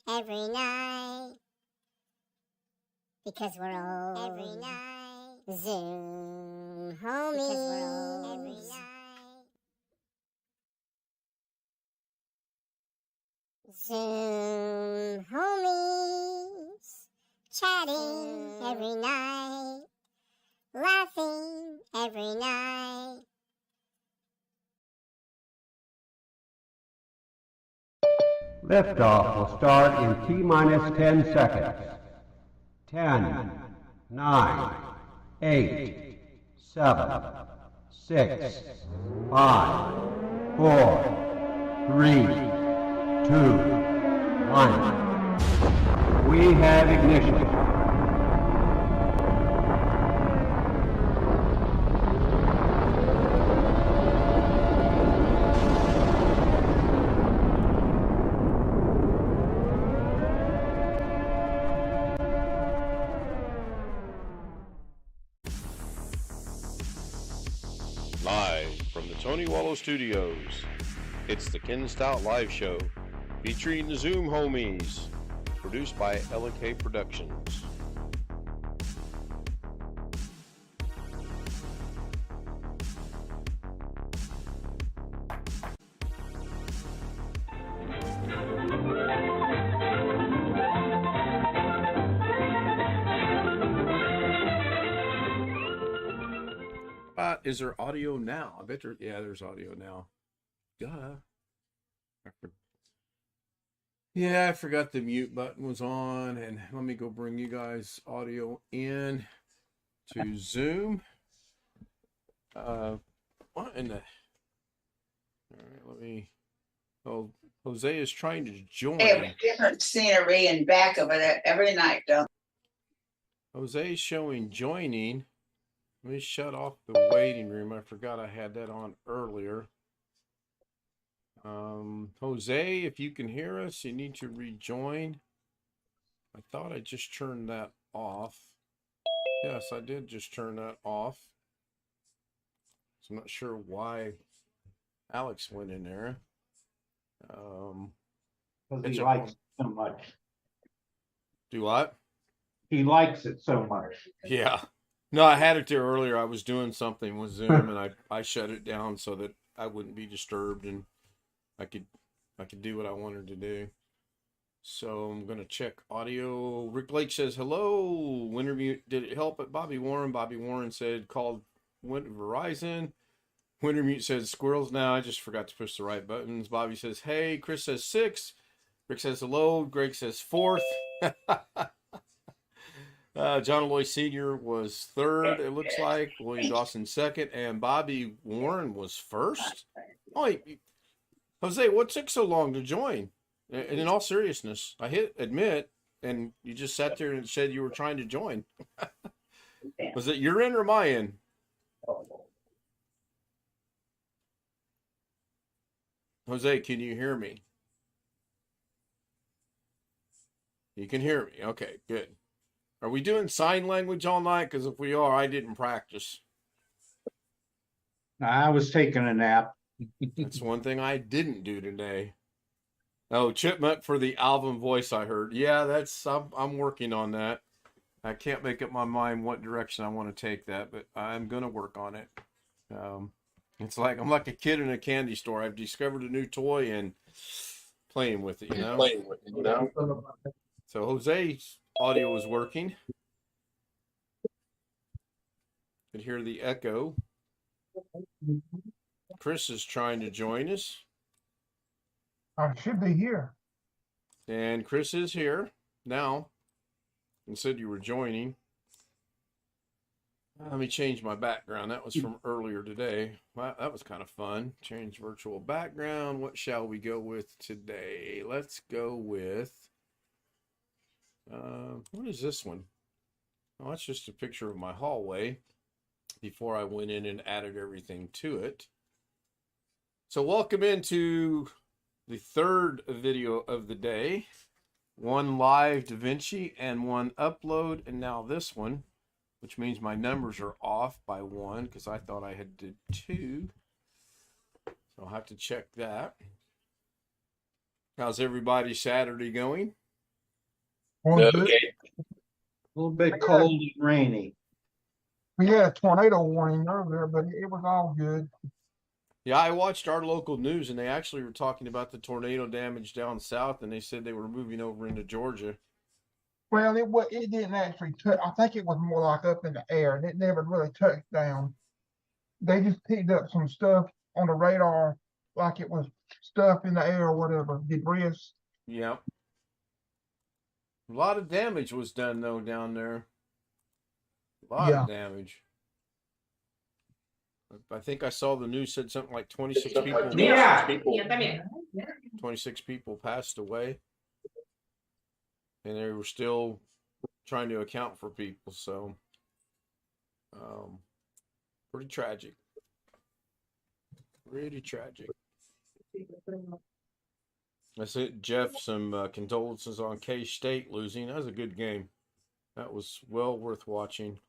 every night. Because we're old every night. Zoom homies. Because we're old every night. Zoom homies. Chatting every night. Laughing every night. Liftoff will start in T-minus 10 seconds. 10, 9, 8, 7, 6, 5, 4, 3, 2, 1. We have ignition. Live from the Tony Wallow Studios, it's the Ken Stout Live Show, featuring the Zoom Homies, produced by LK Productions. Is there audio now? I bet there, yeah, there's audio now. Duh. Yeah, I forgot the mute button was on, and let me go bring you guys audio in to Zoom. What in the? All right, let me. Oh, Jose is trying to join. They have different scenery and back of it every night, though. Jose is showing joining. Let me shut off the waiting room. I forgot I had that on earlier. Jose, if you can hear us, you need to rejoin. I thought I just turned that off. Yes, I did just turn that off. So I'm not sure why Alex went in there. Because he likes it so much. Do what? He likes it so much. Yeah. No, I had it there earlier. I was doing something with Zoom and I shut it down so that I wouldn't be disturbed and I could do what I wanted to do. So I'm gonna check audio. Rick Blake says hello. Winter mute. Did it help at Bobby Warren? Bobby Warren said called Verizon. Winter mute says squirrels now. I just forgot to push the right buttons. Bobby says hey. Chris says 6. Rick says hello. Greg says 4th. John Loy Sr. was 3rd, it looks like. William Dawson 2nd, and Bobby Warren was 1st. Oh, Jose, what took so long to join? And in all seriousness, I hit admit, and you just sat there and said you were trying to join. Was it your end or my end? Jose, can you hear me? You can hear me. Okay, good. Are we doing sign language all night? Because if we are, I didn't practice. I was taking a nap. That's one thing I didn't do today. Oh, Chipmunk for the Alvin voice I heard. Yeah, I'm working on that. I can't make up my mind what direction I want to take that, but I'm going to work on it. It's like I'm like a kid in a candy store. I've discovered a new toy and playing with it, you know? So Jose's audio is working. Could hear the echo. Chris is trying to join us. I should be here. And Chris is here now. You said you were joining. Let me change my background. That was from earlier today. Wow, that was kind of fun. Change virtual background. What shall we go with today? Let's go with... what is this one? Oh, that's just a picture of my hallway before I went in and added everything to it. So welcome into the 3rd video of the day. 1 live DaVinci and 1 upload, and now this one, which means my numbers are off by 1 because I thought I had did 2. So I'll have to check that. How's everybody's Saturday going? Was good. Okay. A little bit cold and rainy. We had a tornado warning earlier, but it was all good. Yeah, I watched our local news, and they actually were talking about the tornado damage down south, and they said they were moving over into Georgia. Well, it didn't actually touch. I think it was more like up in the air, and it never really touched down. They just picked up some stuff on the radar, like it was stuff in the air or whatever, debris. Yeah. A lot of damage was done, though, down there. A lot of damage. I think I saw the news said something like 26 people. Yeah. 26 people passed away. And they were still trying to account for people, so pretty tragic. Pretty tragic. I sent Jeff some condolences on K-State losing. That was a good game. That was well worth watching.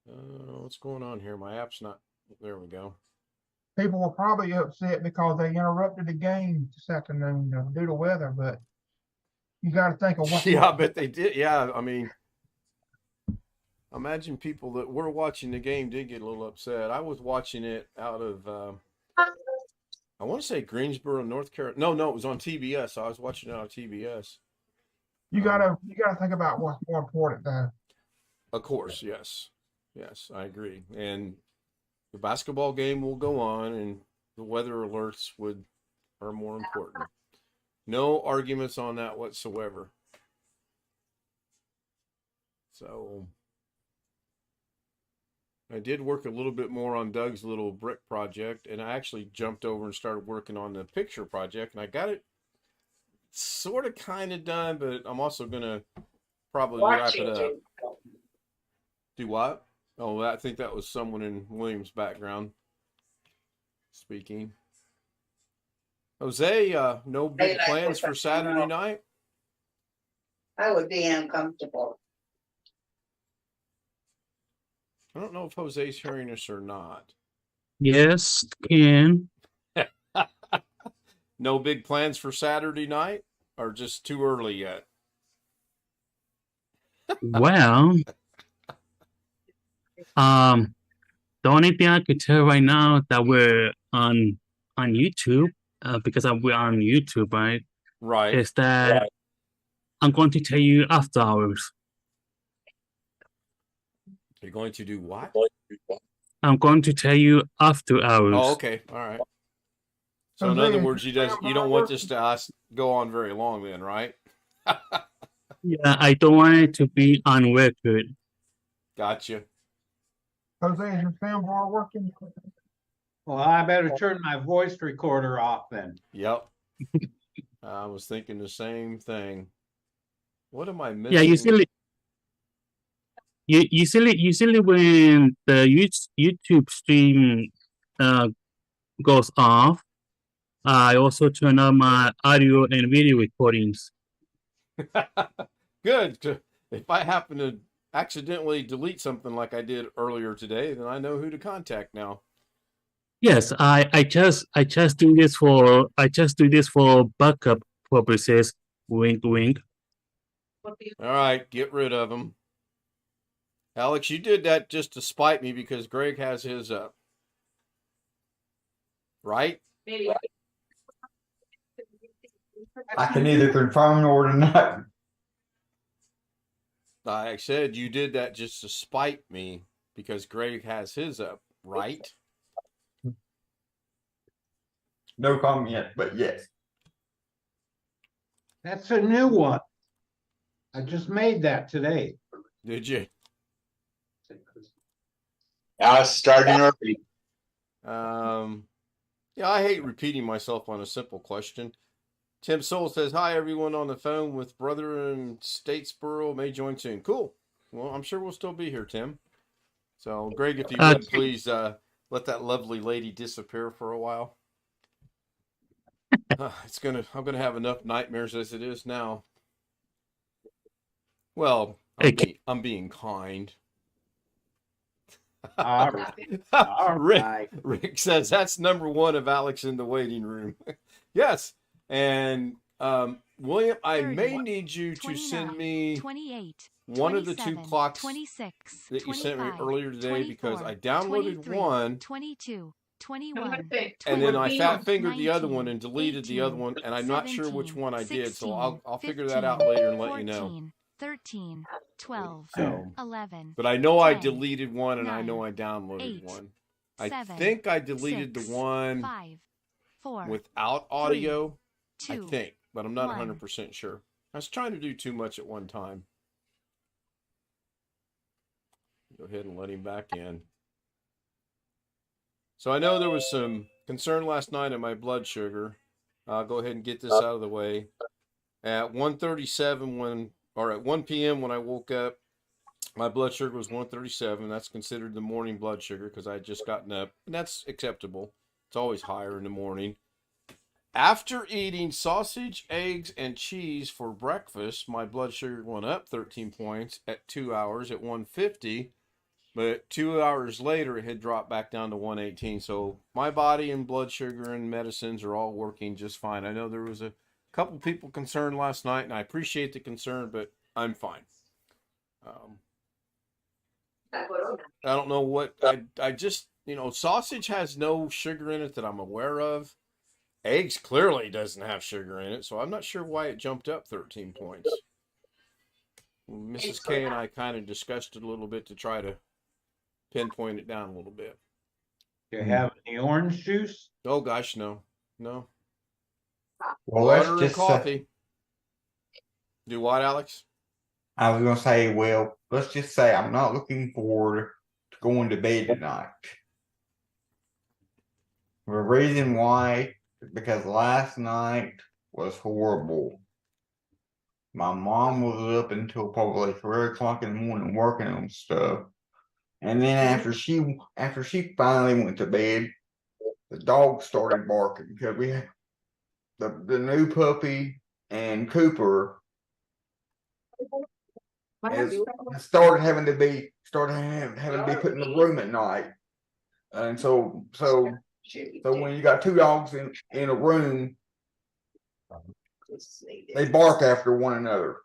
What's going on here? My app's not. There we go. People were probably upset because they interrupted the game this afternoon due to weather, but you got to think of what. Yeah, I bet they did. Yeah, I mean, imagine people that were watching the game did get a little upset. I was watching it out of, I want to say Greensboro, North Carolina. No, it was on TBS. I was watching it on TBS. You gotta think about what's more important though. Of course, yes, I agree. And the basketball game will go on, and the weather alerts are more important. No arguments on that whatsoever. So I did work a little bit more on Doug's little brick project, and I actually jumped over and started working on the picture project, and I got it sort of kind of done, but I'm also going to probably wrap it up. Do what? Oh, I think that was someone in Williams' background speaking. Jose, no big plans for Saturday night? I would be uncomfortable. I don't know if Jose's hearing us or not. Yes, Ken. No big plans for Saturday night, or just too early yet? Well, the only thing I could tell right now that we're on YouTube, because we're on YouTube, right? Right. Is that I'm going to tell you after hours. You're going to do what? I'm going to tell you after hours. Oh, okay. All right. So in other words, you don't want this to go on very long then, right? Yeah, I don't want it to be on record. Gotcha. Jose, is your soundbar working? Well, I better turn my voice recorder off then. Yep. I was thinking the same thing. What am I missing? Yeah, usually when the YouTube stream goes off, I also turn on my audio and video recordings. Good. If I happen to accidentally delete something like I did earlier today, then I know who to contact now. Yes, I just do this for backup purposes. Wink, wink. All right, get rid of them. Alex, you did that just to spite me because Greg has his up. Right? Maybe. I can neither confirm nor deny. I said you did that just to spite me because Greg has his up, right? No comment yet, but yes. That's a new one. I just made that today. Did you? I was starting early. Yeah, I hate repeating myself on a simple question. Tim Soul says, hi, everyone on the phone with brother in Statesboro may join soon. Cool. Well, I'm sure we'll still be here, Tim. So, Greg, if you would, please let that lovely lady disappear for a while. I'm gonna have enough nightmares as it is now. Well, I'm being kind. All right. Rick says that's number one of Alex in the waiting room. Yes. And William, I may 30, need you to 29, send me 28, one of the two 27, clocks 26, that you sent me 25, earlier today because 24, I downloaded 23, one 22, I'm gonna 21, say, and then 20, I fat fingered the other one 19, and deleted the other 18, one, and I'm not sure which 17, one I did, so 16, I'll figure that 15, out later and let you know. 14, 13, 12, So, 11, but I know I 10, deleted one and I know 9, I downloaded 8, one. I 7, think I deleted 6, the one 5, 4, without 3, audio. I 2, think, but I'm not 1. 100% sure. I was trying to do too much at one time. Go ahead and let him back in. So I know there was some concern last night in my blood sugar. I'll go ahead and get this out of the way. At 1:37 at 1 p.m. when I woke up, my blood sugar was 137. That's considered the morning blood sugar because I had just gotten up, and that's acceptable. It's always higher in the morning. After eating sausage, eggs, and cheese for breakfast, my blood sugar went up 13 points at 2 hours at 150. But 2 hours later, it had dropped back down to 118. So my body and blood sugar and medicines are all working just fine. I know there was a couple people concerned last night, and I appreciate the concern, but I'm fine. I don't know what I just, sausage has no sugar in it that I'm aware of. Eggs clearly doesn't have sugar in it, so I'm not sure why it jumped up 13 points. Mrs. K and I kind of discussed it a little bit to try to pinpoint it down a little bit. Do you have any orange juice? Oh gosh, no. Well, Water and coffee. Do what, Alex? I was gonna say, well, let's just say I'm not looking forward to going to bed tonight. The reason why is because last night was horrible. My mom was up until probably 3 o'clock in the morning working on stuff. And then after she finally went to bed, the dog started barking because we had the new puppy and Cooper started having to be put in the room at night. And so when you got two dogs in a room, they bark after one another.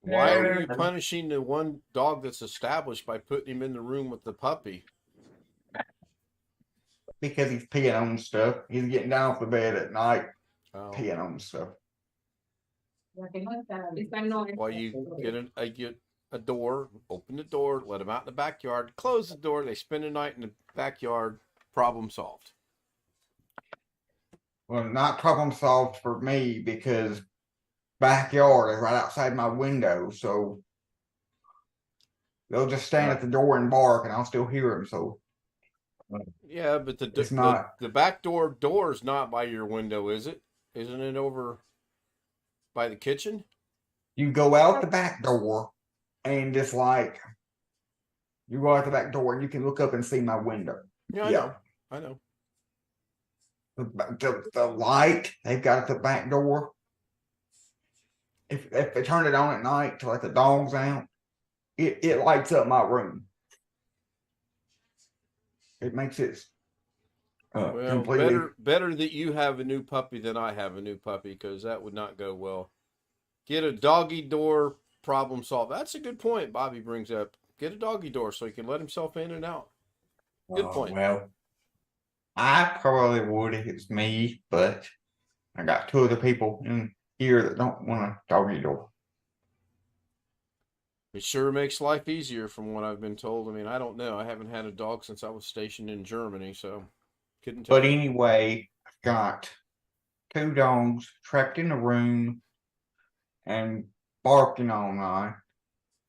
Why are you punishing the one dog that's established by putting him in the room with the puppy? Because he's peeing on stuff. He's getting down off the bed at night, peeing on stuff. Well, you get a door, open the door, let them out in the backyard, close the door, they spend the night in the backyard, problem solved. Well, not problem solved for me because backyard is right outside my window, so they'll just stand at the door and bark, and I'll still hear them. So yeah, but the back door is not by your window, is it? Isn't it over by the kitchen? You go out the back door, and just like you go out the back door, and you can look up and see my window. Yeah, I know. The light they've got at the back door. If they turn it on at night to let the dogs out, it lights up my room. It makes it completely better that you have a new puppy than I have a new puppy, because that would not go well. Get a doggy door, problem solved. That's a good point Bobby brings up. Get a doggy door so he can let himself in and out. Good point. Well, I probably would if it's me, but I got two other people in here that don't want a doggy door. It sure makes life easier from what I've been told. I mean, I don't know. I haven't had a dog since I was stationed in Germany, so couldn't tell. But anyway, I've got two dogs trapped in a room and barking all night,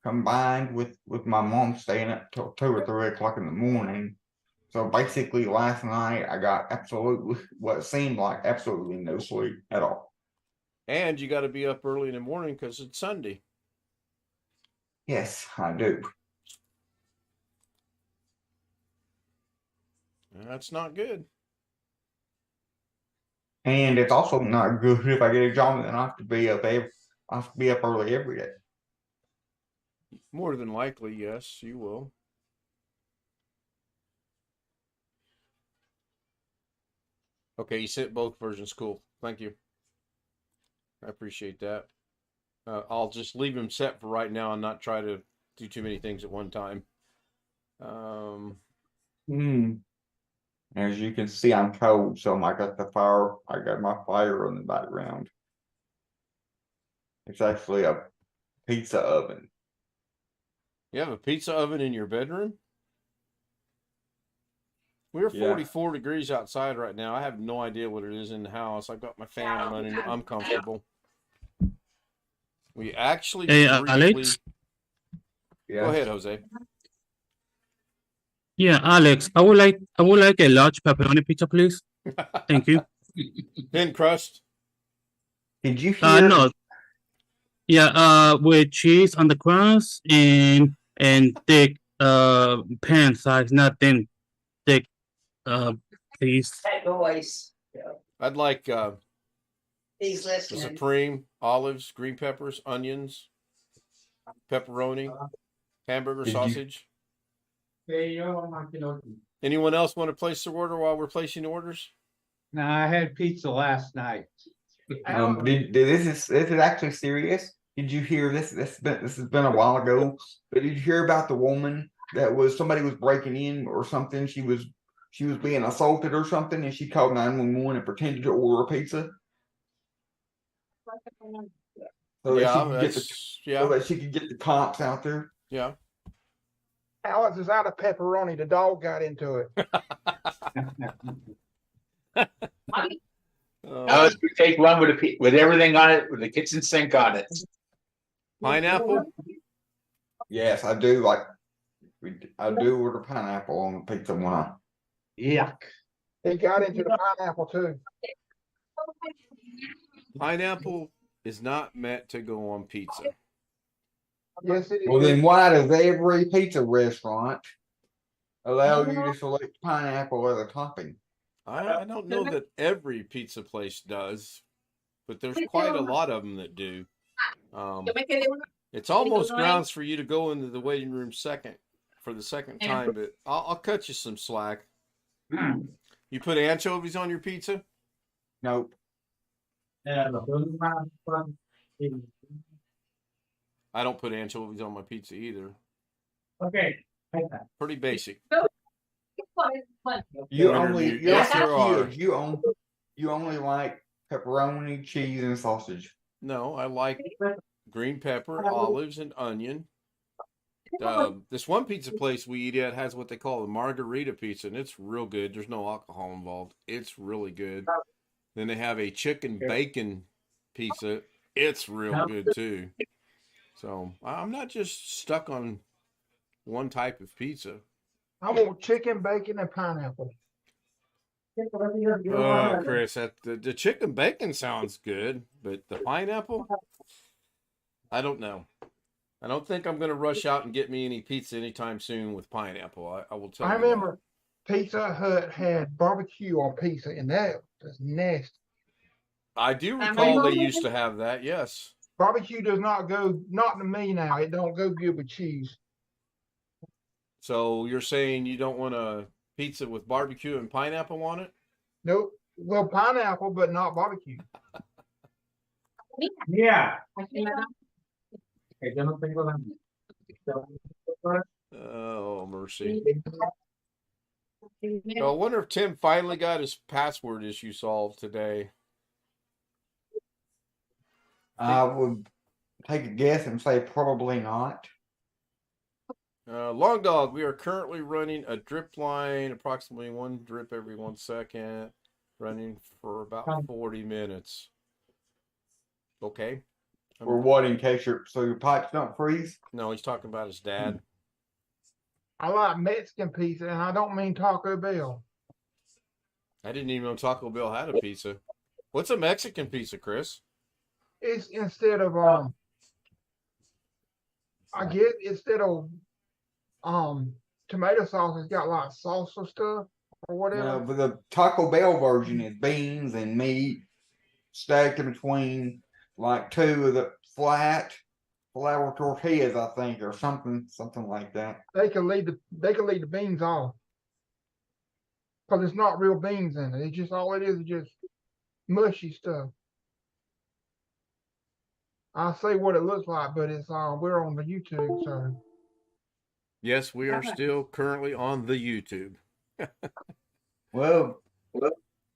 combined with my mom staying up till 2 or 3 o'clock in the morning. So basically last night I got what seemed like absolutely no sleep at all. And you got to be up early in the morning because it's Sunday. Yes, I do. That's not good. And it's also not good if I get a job and I have to be up early every day. More than likely, yes, you will. Okay, you sent both versions. Cool. Thank you. I appreciate that. I'll just leave them set for right now and not try to do too many things at one time. As you can see, I'm cold, so I got my fire in the background. It's actually a pizza oven. You have a pizza oven in your bedroom? We're 44 degrees outside right now. I have no idea what it is in the house. I've got my fan running. I'm comfortable. We actually Hey, briefly... Alex. Go ahead, Jose. Yeah, Alex, I would like a large pepperoni pizza, please. Thank you. Thin crust. Did you hear? No. Yeah, with cheese on the crust and thick pan size, not thin, thick please. That voice. I'd like He's the listening. supreme, olives, green peppers, onions, pepperoni, hamburger sausage. Anyone else want to place their order while we're placing orders? No, I had pizza last night. This is actually serious. Did you hear this? This has been a while ago. But did you hear about the woman that somebody was breaking in or something? She was being assaulted or something, and she called 911 and pretended to order a pizza. So that she could get the cops out there. Yeah. Alex is out of pepperoni. The dog got into it. Now let's take one with everything on it, with the kitchen sink on it. Pineapple? Yes, I do. I do order pineapple on the pizza one. Yuck. He got into the pineapple too. Pineapple is not meant to go on pizza. Yes, it is. Well, then why does every pizza restaurant allow you to select pineapple as a topping? I don't know that every pizza place does, but there's quite a lot of them that do. It's almost grounds for you to go into the waiting room for the second time, but I'll cut you some slack. You put anchovies on your pizza? Nope. I don't put anchovies on my pizza either. Okay. Pretty basic. You only like pepperoni, cheese, and sausage. No, I like green pepper, olives, and onion. This one pizza place we eat at has what they call a margarita pizza, and it's real good. There's no alcohol involved. It's really good. Then they have a chicken bacon pizza. It's real good too. So I'm not just stuck on one type of pizza. I want chicken, bacon, and pineapple. Oh, Chris, the chicken bacon sounds good, but the pineapple, I don't know. I don't think I'm going to rush out and get me any pizza anytime soon with pineapple. I will tell you. I remember Pizza Hut had barbecue on pizza, and that was nasty. I do recall they used to have that, yes. Barbecue does not to me now. It don't go good with cheese. So you're saying you don't want a pizza with barbecue and pineapple on it? Nope. Well, pineapple, but not barbecue. Yeah. Oh, mercy. So I wonder if Tim finally got his password issue solved today. I would take a guess and say probably not. Long Dog, we are currently running a drip line, approximately one drip every 1 second, running for about 40 minutes. Okay. Or what, in case your pipes don't freeze? No, he's talking about his dad. I like Mexican pizza, and I don't mean Taco Bell. I didn't even know Taco Bell had a pizza. What's a Mexican pizza, Chris? It's instead of tomato sauce, it's got like salsa stuff or whatever. No, but the Taco Bell version is beans and meat stacked in between like two of the flat flour tortillas, I think, or something like that. They can leave the beans off because it's not real beans in it. It's just all it is just mushy stuff. I'll say what it looks like, but it's we're on the YouTube, so Yes, we are still currently on the YouTube. Well,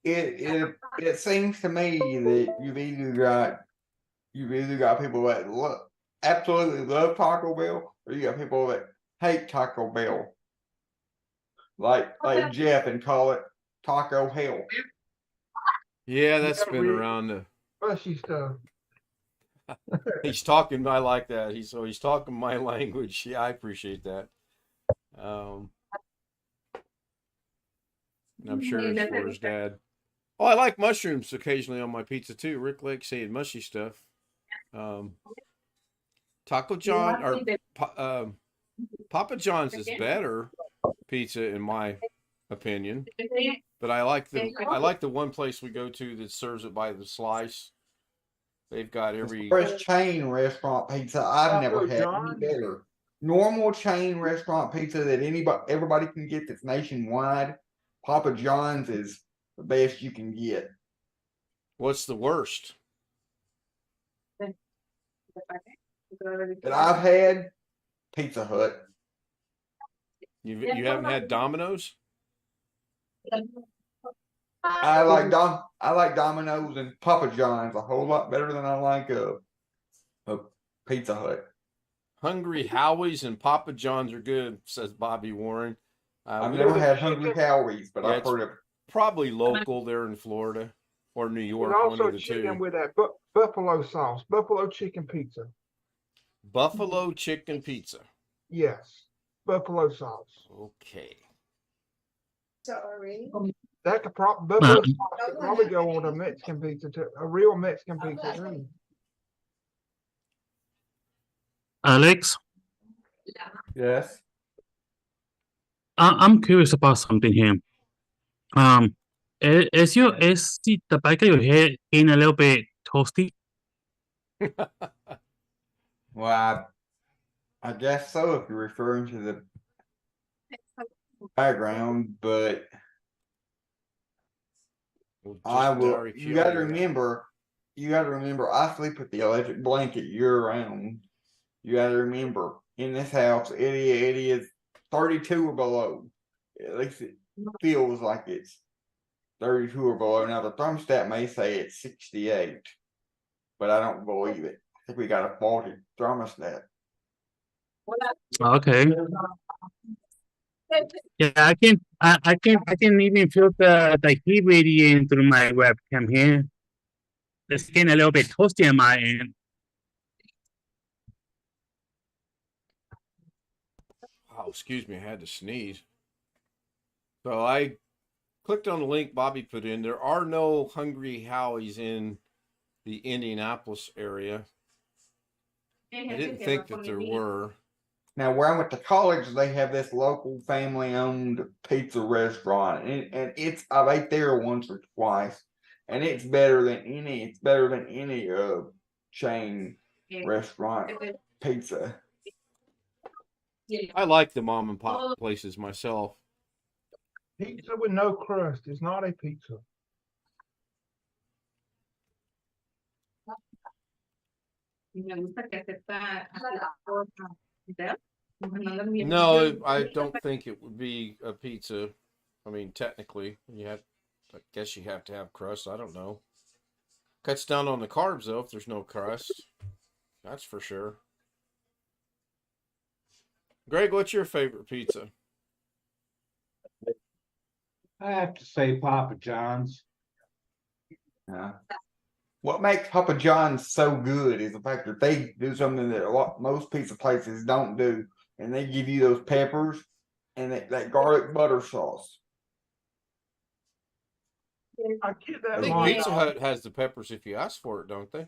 it seems to me that you've either got people that absolutely love Taco Bell, or you got people that hate Taco Bell, like Jeff, and call it Taco Hell. Yeah, that's Yeah, been we- around the. mushy stuff. He's talking. I like that. He's talking my language. Yeah, I appreciate that. And I'm sure it's for his dad. Oh, I like mushrooms occasionally on my pizza too. Rick Lake saying mushy stuff. Taco John or Papa John's is better pizza in my opinion, but I like the one place we go to that serves it by the slice. They've got every Fresh chain restaurant pizza I've never had any better. Normal chain restaurant pizza that everybody can get that's nationwide. Papa John's is the best you can get. What's the worst? That I've had Pizza Hut. You haven't had Domino's? I like Domino's and Papa John's a whole lot better than I like Pizza Hut. Hungry Howie's and Papa John's are good, says Bobby Warren. I've never had Hungry Howie's, but I've heard of it. Probably local there in Florida or New York. And also one of the chicken two. with that buffalo sauce, buffalo chicken pizza. Buffalo chicken pizza. Yes, buffalo sauce. Okay. Sorry. That could buffalo sauce could probably go on a Mexican pizza too, a real Mexican pizza too. Alex, Yes. I'm curious about something here. Is the back of your head getting a little bit toasty? Well, I guess so if you're referring to the background, but I will. You got to remember. I sleep with the electric blanket year round. You got to remember, in this house, it is 32 or below. At least it feels like it's 32 or below. Now the thermostat may say it's 68, but I don't believe it. I think we got a faulty thermostat. Okay. Yeah, I can even feel the heat radiating through my webcam here. It's getting a little bit toasty on my end. Oh, excuse me, I had to sneeze. So I clicked on the link Bobby put in. There are no Hungry Howie's in the Indianapolis area. I didn't think that there were. Now, where I went to college, they have this local family-owned pizza restaurant, and I've ate there once or twice, and it's better than any chain restaurant pizza. I like the mom and pop places myself. Pizza with no crust is not a pizza. No, I don't think it would be a pizza. I mean, technically, I guess you have to have crust. I don't know. Cuts down on the carbs though if there's no crust. That's for sure. Greg, what's your favorite pizza? I have to say Papa John's. What makes Papa John's so good is the fact that they do something that most pizza places don't do, and they give you those peppers and that garlic butter sauce. I get that. I think line. Pizza Hut has the peppers if you ask for it, don't they?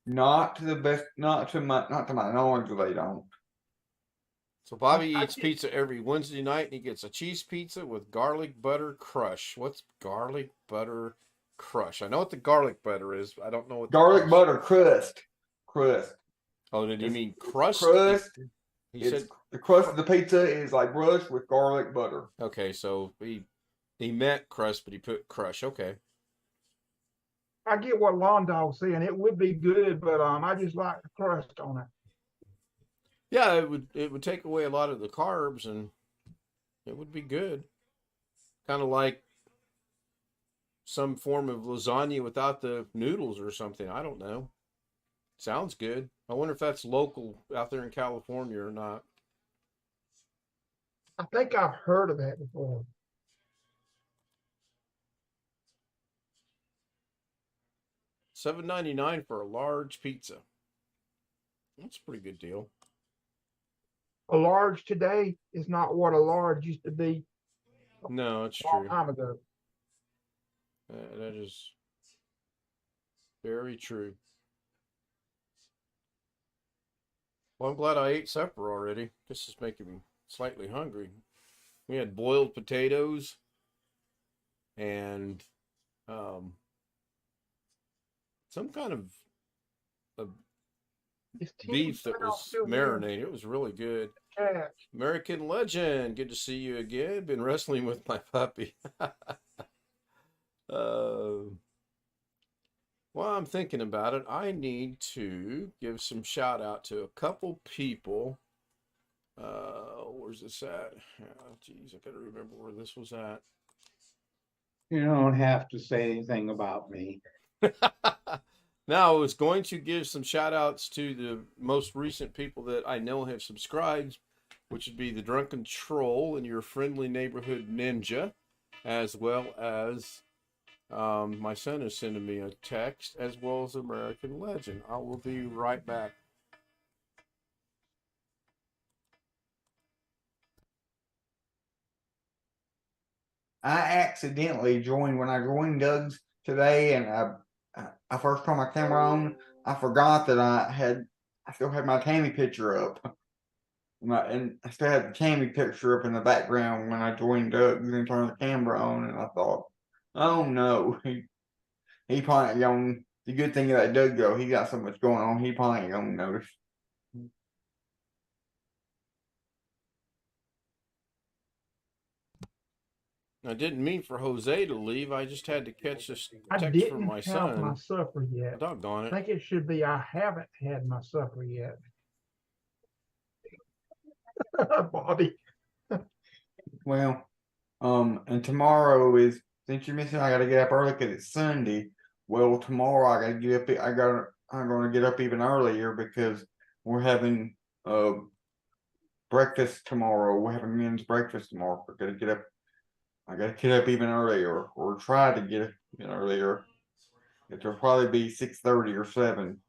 Not to my knowledge, they don't. So Bobby eats pizza every Wednesday night, and he gets a cheese pizza with garlic butter crush. What's garlic butter crush? I know what the garlic butter is. I don't know what Garlic butter crust. Oh, did you mean crust? Crust. He said The crust of the pizza is like brushed with garlic butter. okay. So he meant crust, but he put crush. Okay. I get what Lawn Dog's saying. It would be good, but I just like the crust on it. Yeah, it would take away a lot of the carbs and it would be good. Kind of like some form of lasagna without the noodles or something. I don't know. Sounds good. I wonder if that's local out there in California or not. I think I've heard of that before. $7.99 for a large pizza. That's a pretty good deal. A large today is not what a large used to be No, it's a long true. time ago. That is very true. Well, I'm glad I ate supper already. This is making me slightly hungry. We had boiled potatoes and some kind of Is beef Tim that Brown was still here? marinated. It was really good. Cat. American Legend, good to see you again. Been wrestling with my puppy. While I'm thinking about it, I need to give some shout out to a couple people. Where's this at? Oh, geez, I gotta remember where this was at. You don't have to say anything about me. Now, I was going to give some shout outs to the most recent people that I know have subscribed, which would be the Drunken Troll and your friendly neighborhood ninja, as well as my son is sending me a text, as well as American Legend. I will be right back. I accidentally joined when I joined Doug's today, and I first turned my camera on. I forgot that I still had my Tammy picture up, and I still had the Tammy picture up in the background when I joined Doug's and turned the camera on, and I thought, oh no, he probably ain't gonna. The good thing about Doug though, he got so much going on, he probably ain't gonna notice. I didn't mean for Jose to leave. I just had to catch this I text didn't from my have my son. supper yet. Doggone I it. think it should be I haven't had my supper yet. Bobby. Well, and tomorrow is, since you're missing, I gotta get up early because it's Sunday. Well, tomorrow I gotta get up. I'm gonna get up even earlier because we're having breakfast tomorrow. We're having men's breakfast tomorrow. I gotta get up. I gotta get up even earlier, or try to get up even earlier. It'll probably be 6:30 or 7.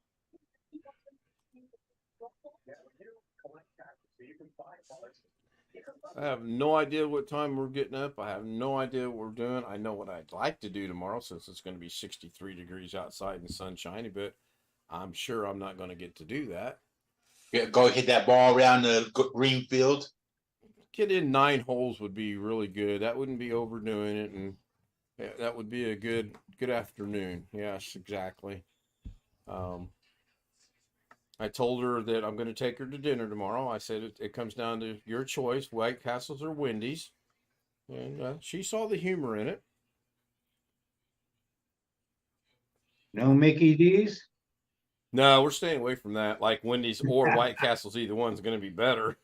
I have no idea what time we're getting up. I have no idea what we're doing. I know what I'd like to do tomorrow since it's going to be 63 degrees outside and sunshiny, but I'm sure I'm not going to get to do that. Yeah, go hit that ball around the green field. Get in 9 holes would be really good. That wouldn't be overdoing it, and yeah, that would be a good afternoon. Yes, exactly. I told her that I'm going to take her to dinner tomorrow. I said it comes down to your choice, White Castles or Wendy's. And she saw the humor in it. No Mickey D's? No, we're staying away from that. Like Wendy's or White Castles, either one's going to be better.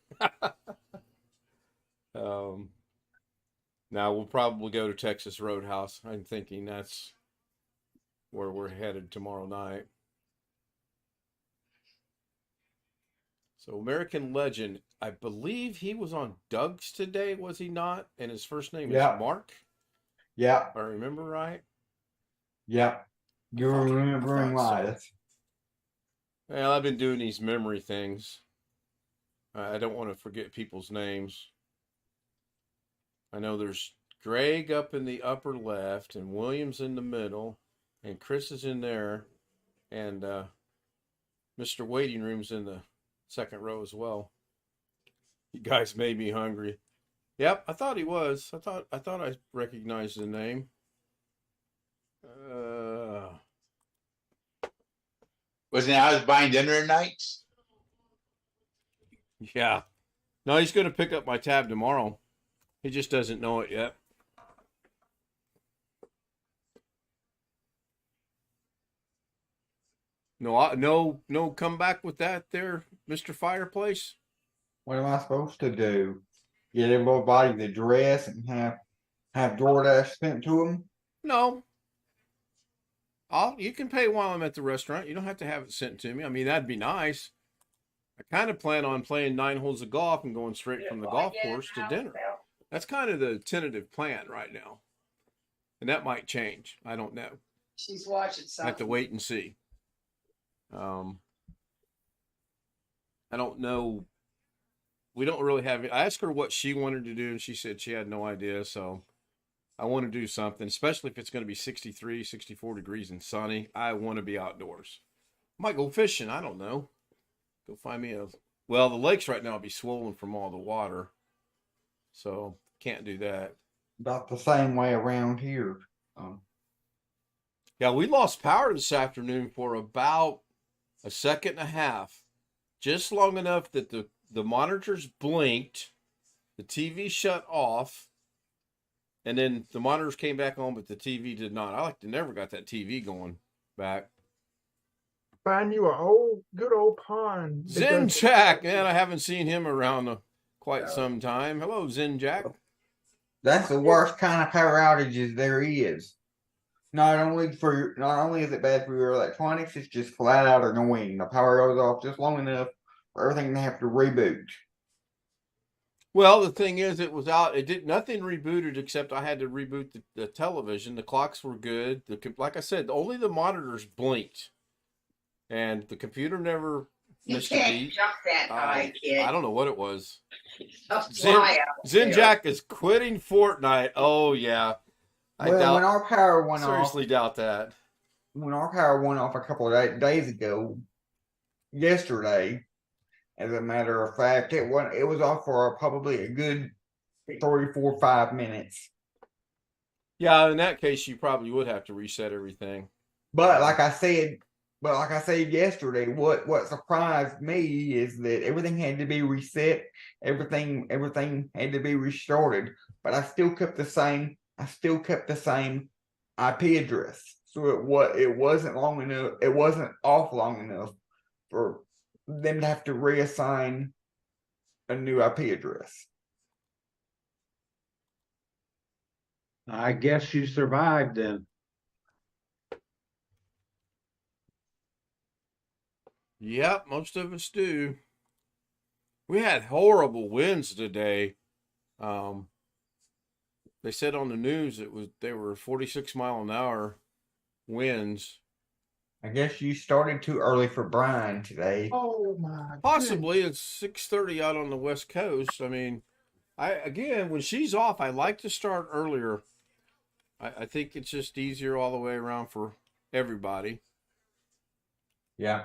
Now we'll probably go to Texas Roadhouse. I'm thinking that's where we're headed tomorrow night. So American Legend, I believe he was on Doug's today, was he not? And his first name is Mark? Yeah. If I remember right? Yeah. You're remembering right. Well, I've been doing these memory things. I don't want to forget people's names. I know there's Greg up in the upper left and Williams in the middle and Chris is in there and Mr. Waiting Room's in the second row as well. You guys made me hungry. Yep, I thought he was. I thought I recognized the name. Wasn't it I was buying dinner at night? Yeah. No, he's going to pick up my tab tomorrow. He just doesn't know it yet. No, come back with that there, Mr. Fireplace. What am I supposed to do? Get everybody the dress and have DoorDash sent to them? No, you can pay while I'm at the restaurant. You don't have to have it sent to me. I mean, that'd be nice. I kind of plan on playing 9 holes of golf and going straight from the golf course to dinner. That's kind of the tentative plan right now. And that might change. I don't know. She's watching I something. have to wait and see. I don't know. We don't really have it. I asked her what she wanted to do, and she said she had no idea. So I want to do something, especially if it's going to be 63, 64 degrees and sunny. I want to be outdoors. Might go fishing. I don't know. Go find me well, the lakes right now will be swollen from all the water. So can't do that. About the same way around here. Yeah, we lost power this afternoon for about a second and a half. Just long enough that the monitors blinked, the TV shut off, and then the monitors came back on, but the TV did not. I never got that TV going back. Find you a good old pond. Zen Jack, man, I haven't seen him around quite some time. Hello, Zen Jack. That's the worst kind of power outages there is. Not only is it bad for your electronics, it's just flat out annoying. The power goes off just long enough for everything to have to reboot. Well, the thing is, it was out. Nothing rebooted except I had to reboot the television. The clocks were good. Like I said, only the monitors blinked, and the computer never You missed a can't beat. jump that high, kid. I don't know what it was. Up fly out Zen there. Jack is quitting Fortnite. Oh yeah, When our power went off, seriously doubt that. When our power went off a couple of days ago, yesterday, as a matter of fact, it was off for probably a good 3, 4, 5 minutes. Yeah, in that case, you probably would have to reset everything. But like I said yesterday, what surprised me is that everything had to be reset, everything had to be restarted, but I still kept the same IP address. So it wasn't long enough, it wasn't off long enough for them to have to reassign a new IP address. I guess you survived then. Yep, most of us do. We had horrible winds today. They said on the news they were 46-mile-an-hour winds. I guess you started too early for Brian today. Oh my. Possibly. It's 6:30 out on the West Coast. I mean, when she's off, I like to start earlier. I think it's just easier all the way around for everybody. Yeah.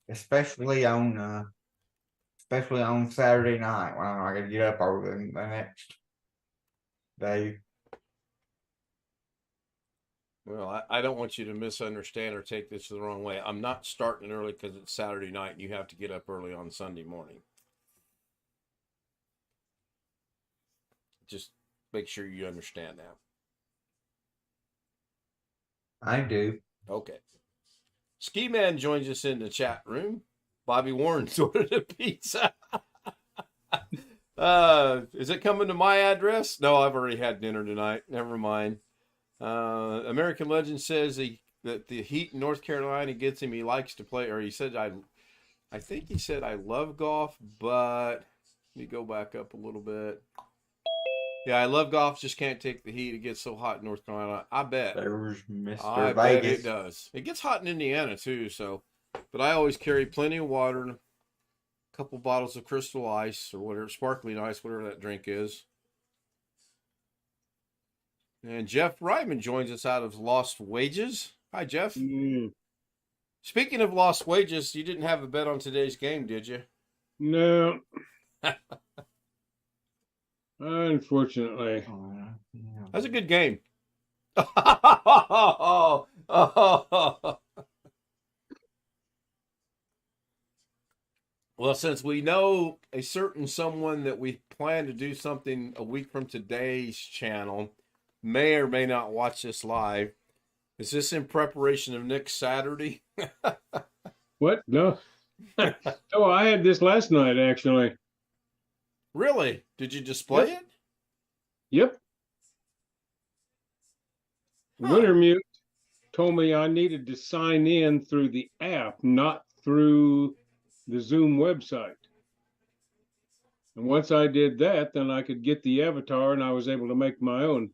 Especially on Saturday night when I gotta get up over the next day. Well, I don't want you to misunderstand or take this the wrong way. I'm not starting early because it's Saturday night and you have to get up early on Sunday morning. Just make sure you understand that. I do. Okay. Ski Man joins us in the chat room. Bobby Warren's ordered a pizza. Is it coming to my address? No, I've already had dinner tonight. Never mind. American Legend says that the heat in North Carolina gets him. He likes to play, or he said, I think he said, I love golf, but let me go back up a little bit. Yeah, I love golf, just can't take the heat. It gets so hot in North Carolina. I bet. There's Mr. I Vegas. bet it does. It gets hot in Indiana too, but I always carry plenty of water and a couple bottles of Crystal Ice or whatever, sparkling ice, whatever that drink is. And Jeff Ryman joins us out of Lost Wages. Hi, Jeff. Speaking of lost wages, you didn't have a bet on today's game, did you? No. Unfortunately. That's a good game. Well, since we know a certain someone that we plan to do something a week from today's channel may or may not watch this live, Is this in preparation of next Saturday? What? No. Oh, I had this last night, actually. Really? Did you display it? Yep. Wintermute told me I needed to sign in through the app, not through the Zoom website. And once I did that, then I could get the avatar and I was able to make my own.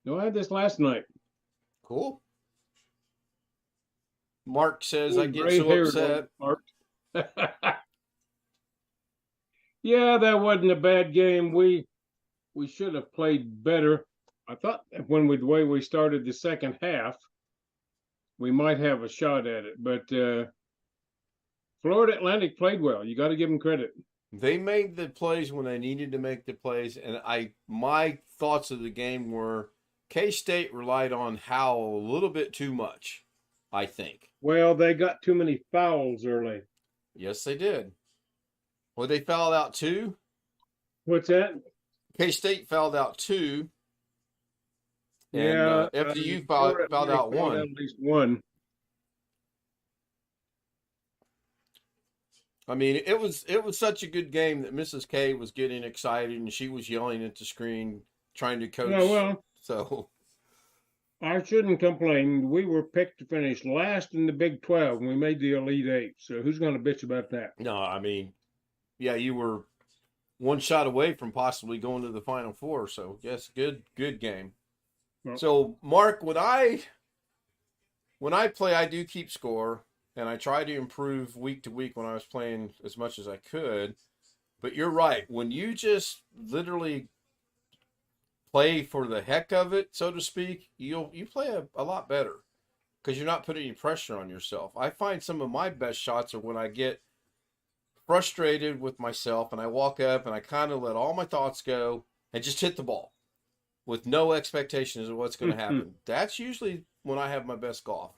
No, I had this last night. Cool. Mark says, Ooh, I get gray so hair, upset. Mark. Yeah, that wasn't a bad game. We should have played better. I thought when the way we started the second half, we might have a shot at it. But Florida Atlantic played well. You got to give them credit. They made the plays when they needed to make the plays, and my thoughts of the game were K-State relied on Howell a little bit too much, I think. Well, they got too many fouls early. Yes, they did. Well, they fouled out 2. What's that? K-State fouled out 2. Yeah, And FDU Florida fouled out Atlantic 1. At least 1. I mean, it was such a good game that Mrs. K was getting excited and she was yelling at the screen, trying to coach. Yeah, well, so I shouldn't complain. We were picked to finish last in the Big 12, and we made the Elite 8. So who's going to bitch about that? no, I mean, yeah, you were one shot away from possibly going to the Final Four. So yes, good game. Well, So Mark, when I play, I do keep score. And I try to improve week to week when I was playing as much as I could. But you're right. When you just literally play for the heck of it, so to speak, you play a lot better because you're not putting any pressure on yourself. I find some of my best shots are when I get frustrated with myself and I walk up and I kind of let all my thoughts go and just hit the ball with no expectations of what's going to happen. That's usually when I have my best golf.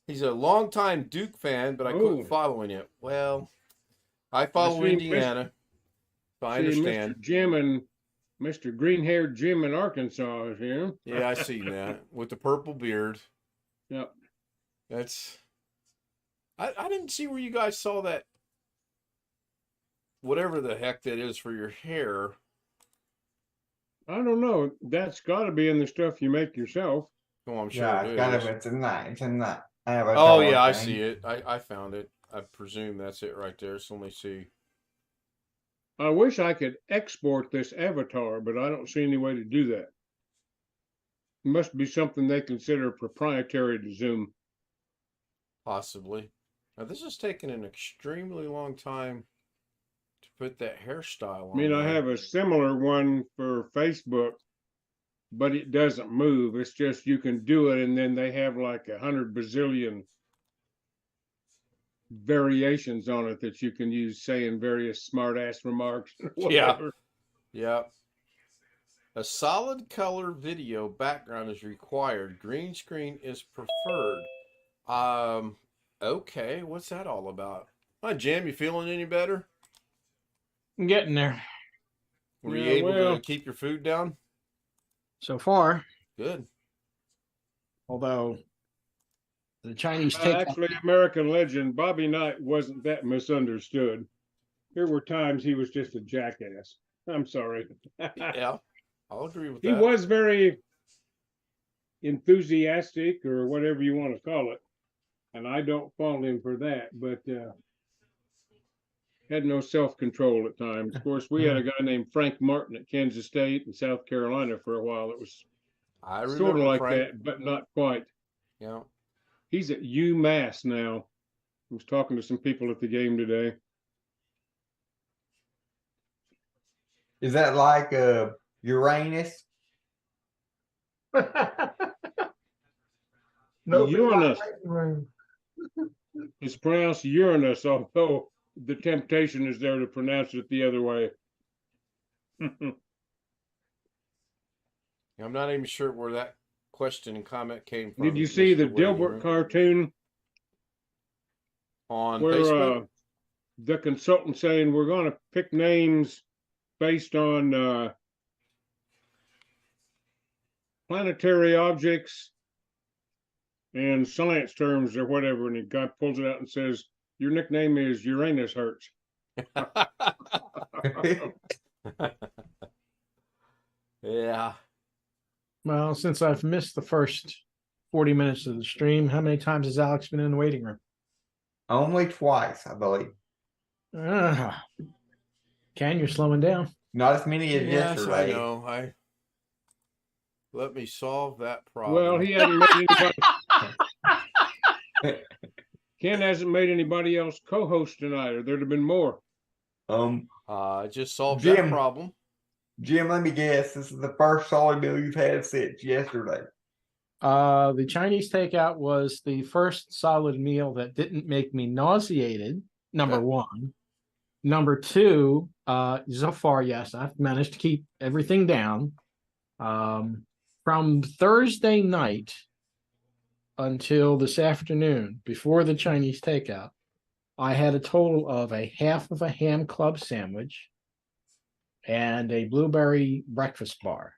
He's a longtime Duke fan, but I quit following it. Well, I follow Indiana, so I understand. Mr. Jim and Mr. Green-haired Jim in Arkansas is here. Yeah, I see that with the purple beard. Yep. That's. I didn't see where you guys saw that. Whatever the heck that is for your hair. I don't know. That's got to be in the stuff you make yourself. Oh, I'm sure Yeah, it is. kind of. It's in that. It's in that. Oh yeah, I see it. I found it. I presume that's it right there. So let me see. I wish I could export this avatar, but I don't see any way to do that. It must be something they consider proprietary to Zoom. Possibly. Now this is taking an extremely long time to put that hairstyle on. I mean, I have a similar one for Facebook, but it doesn't move. It's just you can do it, and then they have like 100 bazillion variations on it that you can use, saying various smart-ass remarks. Yeah. Yeah. A solid color video background is required. Green screen is preferred. Okay, what's that all about? Hi, Jim, you feeling any better? I'm getting there. Were you able to keep your food down? So far. Good. Although the Chinese actually, American legend Bobby Knight wasn't that misunderstood. There were times he was just a jackass. I'm sorry. Yeah, I'll agree with that. He was very enthusiastic, or whatever you want to call it, and I don't fault him for that, but had no self-control at times. Of course, we had a guy named Frank Martin at Kansas State and South Carolina for a while. It was sort of like Frank. that, but not quite. Yeah. He's at UMass now. I was talking to some people at the game today. Is that like Uranus? No, Uranus. It's pronounced Uranus, although the temptation is there to pronounce it the other way. I'm not even sure where that question and comment came from. Did you see the Dilbert cartoon on where Facebook? The consultant saying we're going to pick names based on planetary objects and science terms or whatever, and the guy pulls it out and says, "Your nickname is Uranus Hurts." Yeah. Well, since I've missed the first 40 minutes of the stream, how many times has Alex been in the waiting room? Only twice, I believe. Ah. Ken, you're slowing down. Not as many as Yes, I yesterday. know. Let me solve that problem. Well, he hasn't made anybody. Ken hasn't made anybody else co-host tonight, or there'd have been more. Just solved that problem. Jim, let me guess. This is the first solid meal you've had since yesterday. The Chinese takeout was the first solid meal that didn't make me nauseated. Number one. Number two, so far, yes, I've managed to keep everything down. From Thursday night until this afternoon, before the Chinese takeout, I had a total of a half of a ham club sandwich and a blueberry breakfast bar.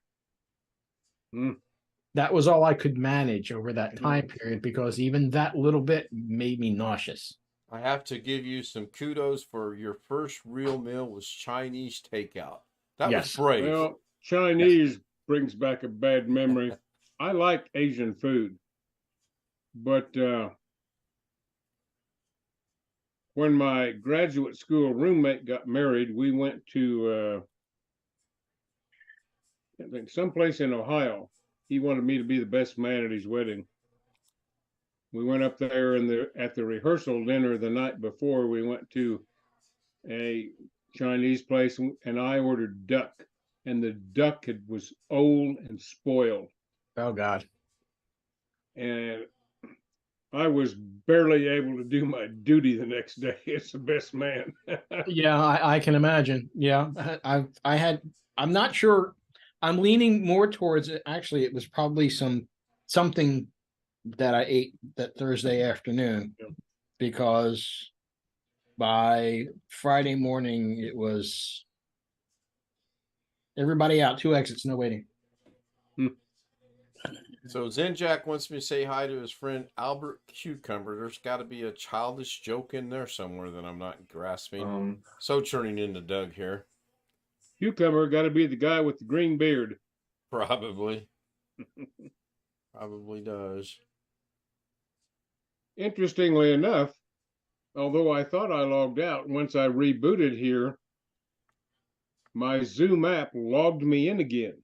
That was all I could manage over that time period, because even that little bit made me nauseous. I have to give you some kudos for your first real meal was Chinese takeout. That was brave. Well, Chinese brings back a bad memory. I like Asian food, but when my graduate school roommate got married, we went to I think someplace in Ohio. He wanted me to be the best man at his wedding. We went up there at the rehearsal dinner the night before. We went to a Chinese place, and I ordered duck, and the duck was old and spoiled. Oh God! And I was barely able to do my duty the next day as the best man. Yeah, I can imagine. Yeah, I'm not sure. I'm leaning more towards it. Actually, it was probably something that I ate that Thursday afternoon, because by Friday morning it was everybody out, 2 exits, no waiting. So Zenjack wants me to say hi to his friend Albert Cucumber. There's got to be a childish joke in there somewhere that I'm not grasping. So turning into Doug here. Cucumber got to be the guy with the green beard. Probably. Probably does. Interestingly enough, although I thought I logged out, once I rebooted here, my Zoom app logged me in again,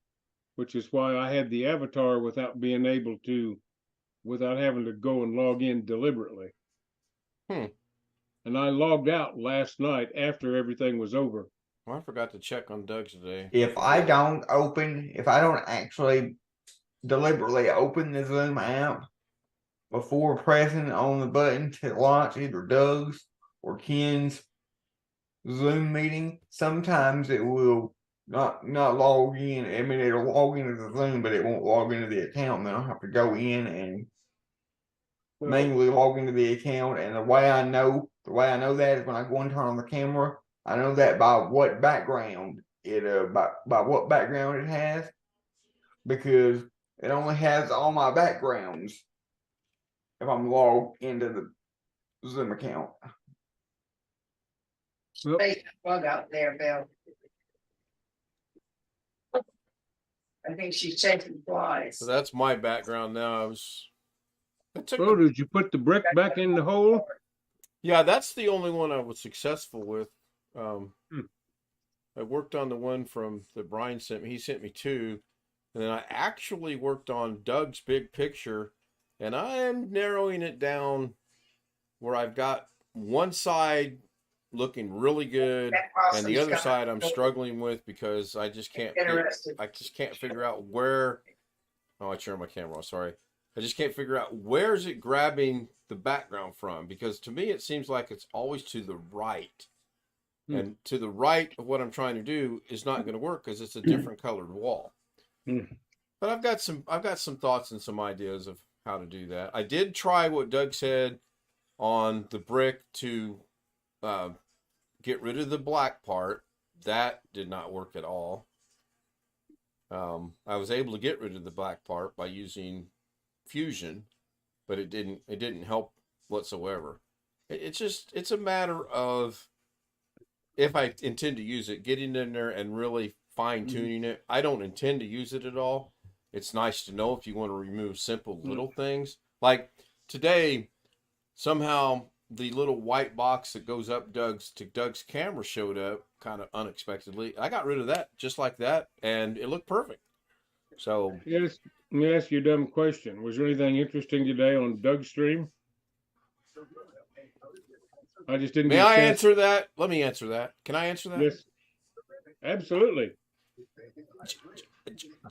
which is why I had the avatar without having to go and log in deliberately. And I logged out last night after everything was over. Well, I forgot to check on Doug today. If I don't actually deliberately open the Zoom app before pressing on the button to launch either Doug's or Ken's Zoom meeting, sometimes it will not log in. I mean, it'll log into the Zoom, but it won't log into the account, and then I'll have to go in and manually log into the account. And the way I know that is when I go and turn on the camera. I know that by what background it by what background it has, because it only has all my backgrounds if I'm logged into the Zoom account. Big bug out there, Bill. I think she's chasing flies. So that's my background now. Did you put the brick back in the hole? Yeah, that's the only one I was successful with. I worked on the one that Brian sent me. He sent me 2. And then I actually worked on Doug's big picture, and I'm narrowing it down where I've got one side looking really good, and the other side I'm struggling with because I just can't figure out where. Oh, I turned my camera off. Sorry. I just can't figure out where's it grabbing the background from, because to me it seems like it's always to the right. And to the right of what I'm trying to do is not going to work because it's a different colored wall. But I've got some thoughts and some ideas of how to do that. I did try what Doug said on the brick to get rid of the black part. That did not work at all. I was able to get rid of the black part by using Fusion, but it didn't help whatsoever. It's a matter of, if I intend to use it, getting in there and really fine tuning it. I don't intend to use it at all. It's nice to know if you want to remove simple little things. Like today, somehow the little white box that goes up Doug's camera showed up kind of unexpectedly. I got rid of that just like that, and it looked perfect. So Yes, let me ask you a dumb question. Was there anything interesting today on Doug's stream? I just didn't. May I answer that? Let me answer that. Can I answer that? Yes, absolutely.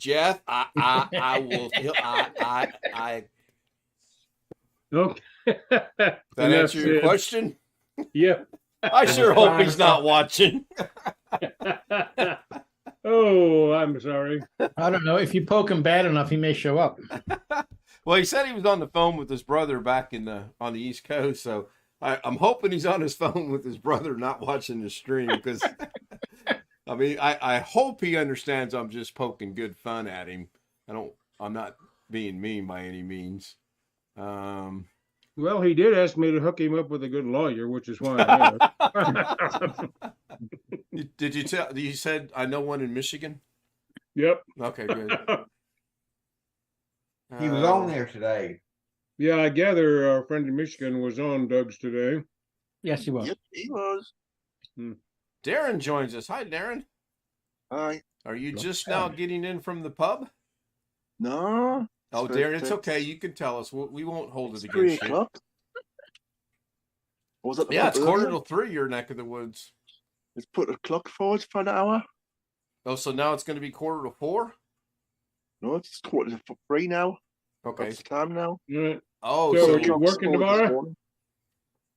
Jeff, I will. Okay. That answer your question? Yeah. I sure hope he's not watching. Oh, I'm sorry. I don't know. If you poke him bad enough, he may show up. Well, he said he was on the phone with his brother back on the East Coast, so I'm hoping he's on his phone with his brother, not watching the stream, because I mean, I hope he understands I'm just poking good fun at him. I'm not being mean by any means. Well, he did ask me to hook him up with a good lawyer, which is why I have. Did you tell? You said I know one in Michigan. Yep. Okay, good. He was on there today. Yeah, I gather our friend in Michigan was on Doug's today. Yes, he was. Yep, he was. Darren joins us. Hi, Darren. Hi. Are you just now getting in from the pub? No. Oh, Darren, it's okay. You can tell us. We won't hold it It's 3 against you. o'clock. Was it? Yeah, it's 2:45, your neck of the woods. Let's put the clock forward for an hour. Oh, so now it's going to be 3:45? No, it's 3:45 now. Okay. That's the time now. Right. Oh, So so are you working tomorrow?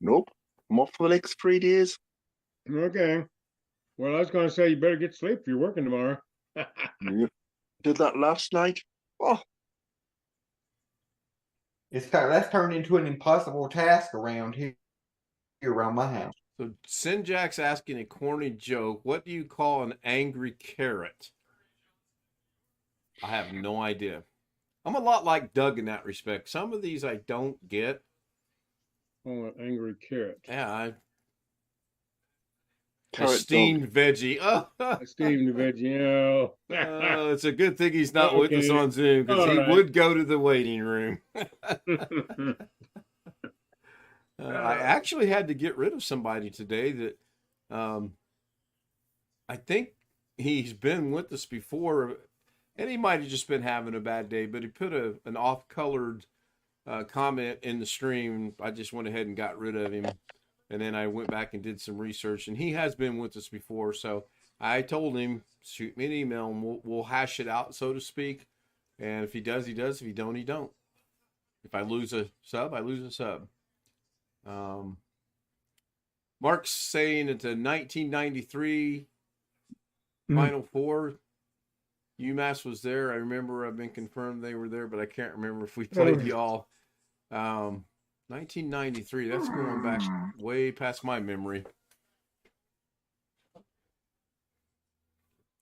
Nope. I'm off for the next 3 days. Okay. Well, I was going to say you better get sleep if you're working tomorrow. Yeah. Did that last night. Oh, That's turned into an impossible task around here around my house. So Sinjack's asking a corny joke. What do you call an angry carrot? I have no idea. I'm a lot like Doug in that respect. Some of these I don't get. Oh, an angry carrot. Yeah, Carrot steamed veggie. Oh, Steamed veggie. oh, it's a good thing he's not with us Okay. on Zoom, because he All right. would go to the waiting room. I actually had to get rid of somebody today that I think he's been with us before, and he might have just been having a bad day, but he put an off-colored comment in the stream. I just went ahead and got rid of him, and then I went back and did some research, and he has been with us before, so I told him, shoot me an email, and we'll hash it out, so to speak, and if he does, he does. If he don't, he don't. If I lose a sub, I lose a sub. Mark's saying it's a 1993 Final Four. UMass was there. I remember I've been confirmed they were there, but I can't remember if we played y'all. 1993. That's going back way past my memory.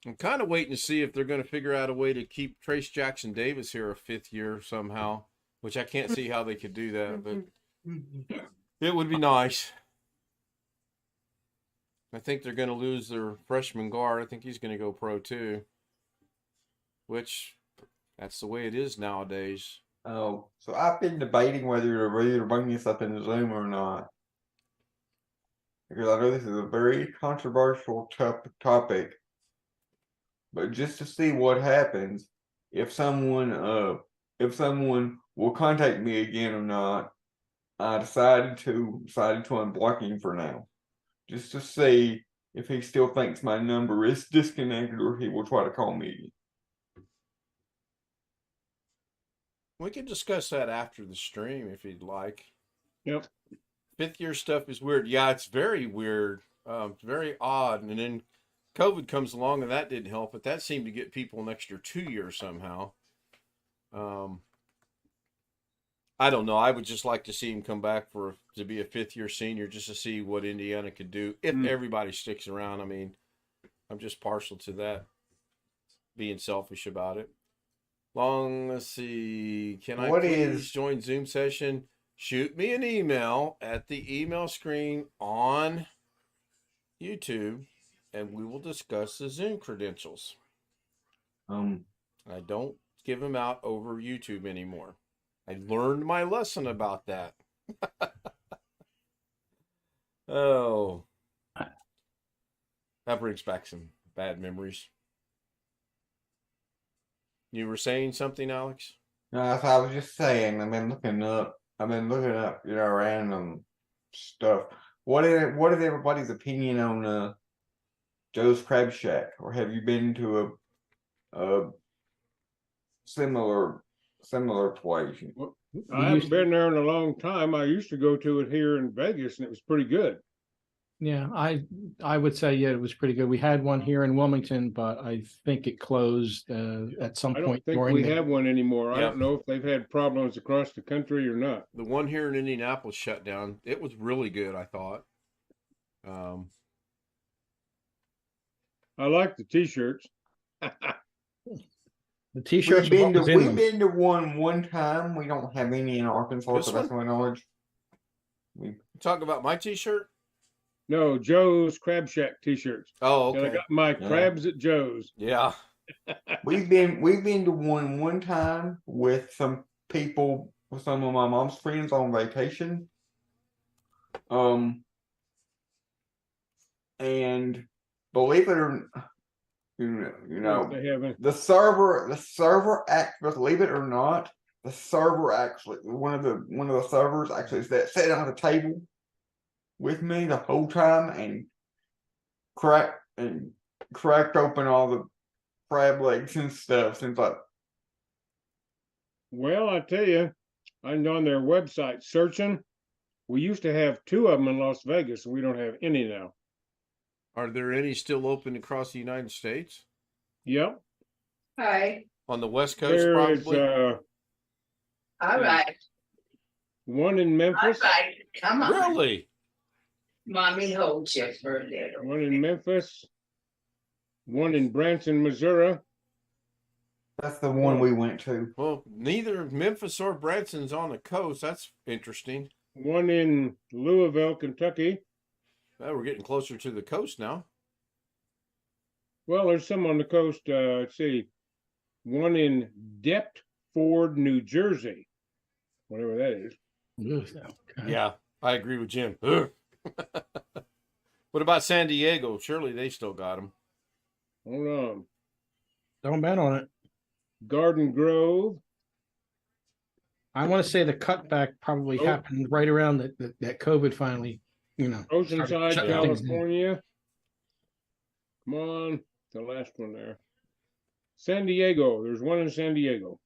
I'm kind of waiting to see if they're going to figure out a way to keep Trace Jackson Davis here a 5th year somehow, which I can't see how they could do that, but it would be nice. I think they're going to lose their freshman guard. I think he's going to go pro too, which that's the way it is nowadays. Oh, so I've been debating whether to bring this up in the Zoom or not, because I know this is a very controversial topic. But just to see what happens, if someone will contact me again or not, I decided to unblock him for now, just to see if he still thinks my number is disconnected or he will try to call me again. We can discuss that after the stream if you'd like. Yep. 5th year stuff is weird. Yeah, it's very weird. It's very odd. And then COVID comes along and that didn't help, but that seemed to get people an extra 2 years somehow. I don't know. I would just like to see him come back to be a 5th year senior, just to see what Indiana could do if everybody sticks around. I mean, I'm just partial to that. being selfish about it. Let's see. Can I What please is- join Zoom session? Shoot me an email at the email screen on YouTube, and we will discuss the Zoom credentials. I don't give them out over YouTube anymore. I learned my lesson about that. Oh, that brings back some bad memories. You were saying something, Alex? No, I was just saying. I've been looking up, random stuff. What is everybody's opinion on Joe's Crab Shack? Or have you been to a similar place? Well, I haven't been there in a long time. I used to go to it here in Vegas, and it was pretty good. Yeah, I would say, yeah, it was pretty good. We had one here in Wilmington, but I think it closed at some I don't point think during we the have one anymore. I Yeah. don't know if they've had problems across the country or not. The one here in Indianapolis shut down. It was really good, I thought. I like the T-shirts. The T-shirts. We've been to one time. We don't have any in Arkansas, This to the best of my knowledge. Talk about my T-shirt? No, Joe's Crab Shack T-shirts. Oh, And I okay. got my Yeah. crabs at Joe's. Yeah. We've been to one time with some people, with some of my mom's friends on vacation. And believe it or you know, They haven't. the server believe it or not, the server actually one of the servers actually sat on the table with me the whole time and cracked open all the crab legs and stuff. Seems like, Well, I tell you, I'm on their website searching. We used to have 2 of them in Las Vegas, and we don't have any now. Are there any still open across the United States? Yep. Hi. On the West Coast, There is probably? All right. one in All Memphis, right. Come on. Really? Mommy holds you for a little. one in Memphis, one in Branson, Missouri. that's the one we went to. Well, neither Memphis or Branson's on the coast. That's interesting. One in Louisville, Kentucky. Well, we're getting closer to the coast now. Well, there's some on the coast. Let's see. One in Deptford, New Jersey. Whatever that is. Yeah, I agree with Jim. Ugh. What about San Diego? Surely they still got them. Hold on. Don't bet on it. Garden Grove. I want to say the cutback probably Oh. happened right around that COVID finally, started Oceanside, shutting things down. California. Come on. The last one there. San Diego. There's one in San Diego.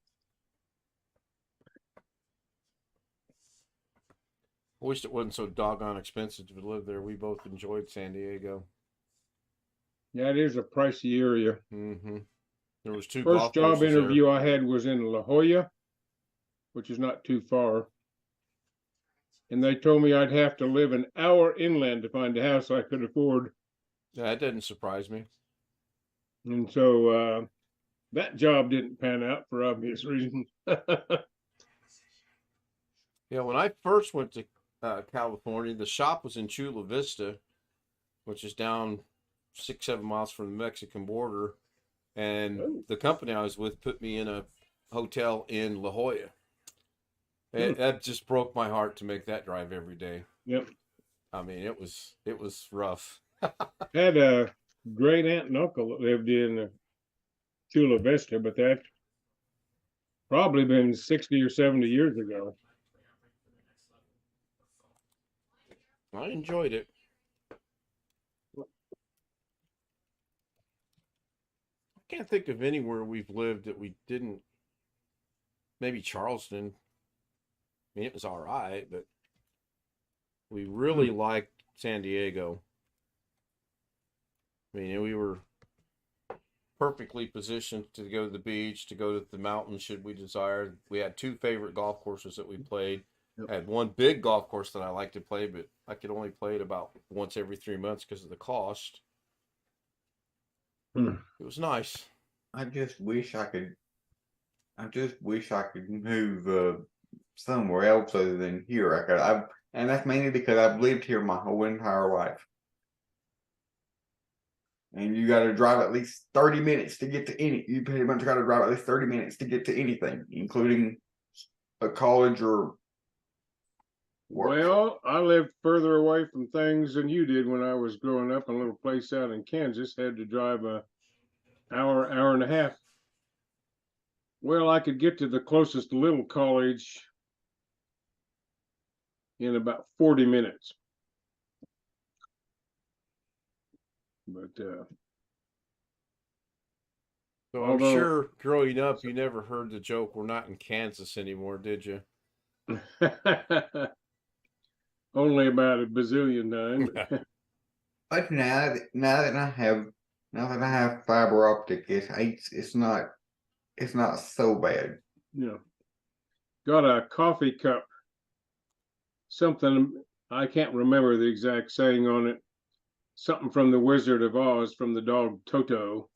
I wished it wasn't so doggone expensive to live there. We both enjoyed San Diego. Yeah, it is a pricey area. Mm-hmm. There was 2 First golf job courses interview I had was in La Jolla, which is not too far. And they told me I'd have to live an hour inland to find a house I could afford. there. Yeah, that doesn't surprise me. And so that job didn't pan out for obvious reasons. Yeah, when I first went to California, the shop was in Chula Vista, which is down 6-7 miles from the Mexican border. And the company I was with put me in a hotel in La Jolla. That just broke my heart to make that drive every day. Yep. I mean, it was rough. Had a great aunt and uncle that lived in Chula Vista, but that's probably been 60 or 70 years ago. I enjoyed it. I can't think of anywhere we've lived that we didn't. Maybe Charleston. I mean, it was all right, but we really liked San Diego. I mean, we were perfectly positioned to go to the beach, to go to the mountains should we desire. We had 2 favorite golf courses that we played. Yep. I had one big golf course that I like to play, but I could only play it about once every 3 months because of the cost. Hmm. It was nice. I just wish I could move somewhere else other than here. And that's mainly because I've lived here my whole entire life. And you got to drive at least 30 minutes to get to you pretty much got to drive at least 30 minutes to get to anything, including a college or work. Well, I lived further away from things than you did when I was growing up. A little place out in Kansas, had to drive a hour and a half. Well, I could get to the closest little college in about 40 minutes. But So I'm sure growing up, you never heard the joke, "We're not in Kansas anymore," did you? only about a bazillion times. But now that I have fiber optic, it's not so bad. Yeah. Got a coffee cup. Something, I can't remember the exact saying on it. Something from the Wizard of Oz, from the dog Toto,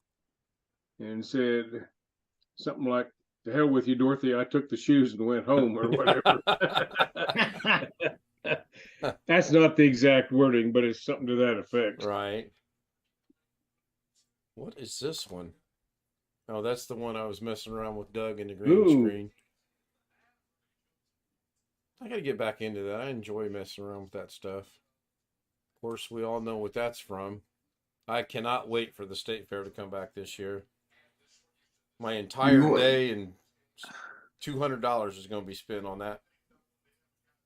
and said something like, "To hell with you, Dorothy, I took the shoes and went home," or whatever. That's not the exact wording, but it's something to that effect. Right. What is this one? Oh, that's the one I was messing around with Doug in the green screen. I got to get back into that. I enjoy messing around with that stuff. Of course, we all know what that's from. I cannot wait for the state fair to come back this year. My entire day and $200 is going to be spent on that.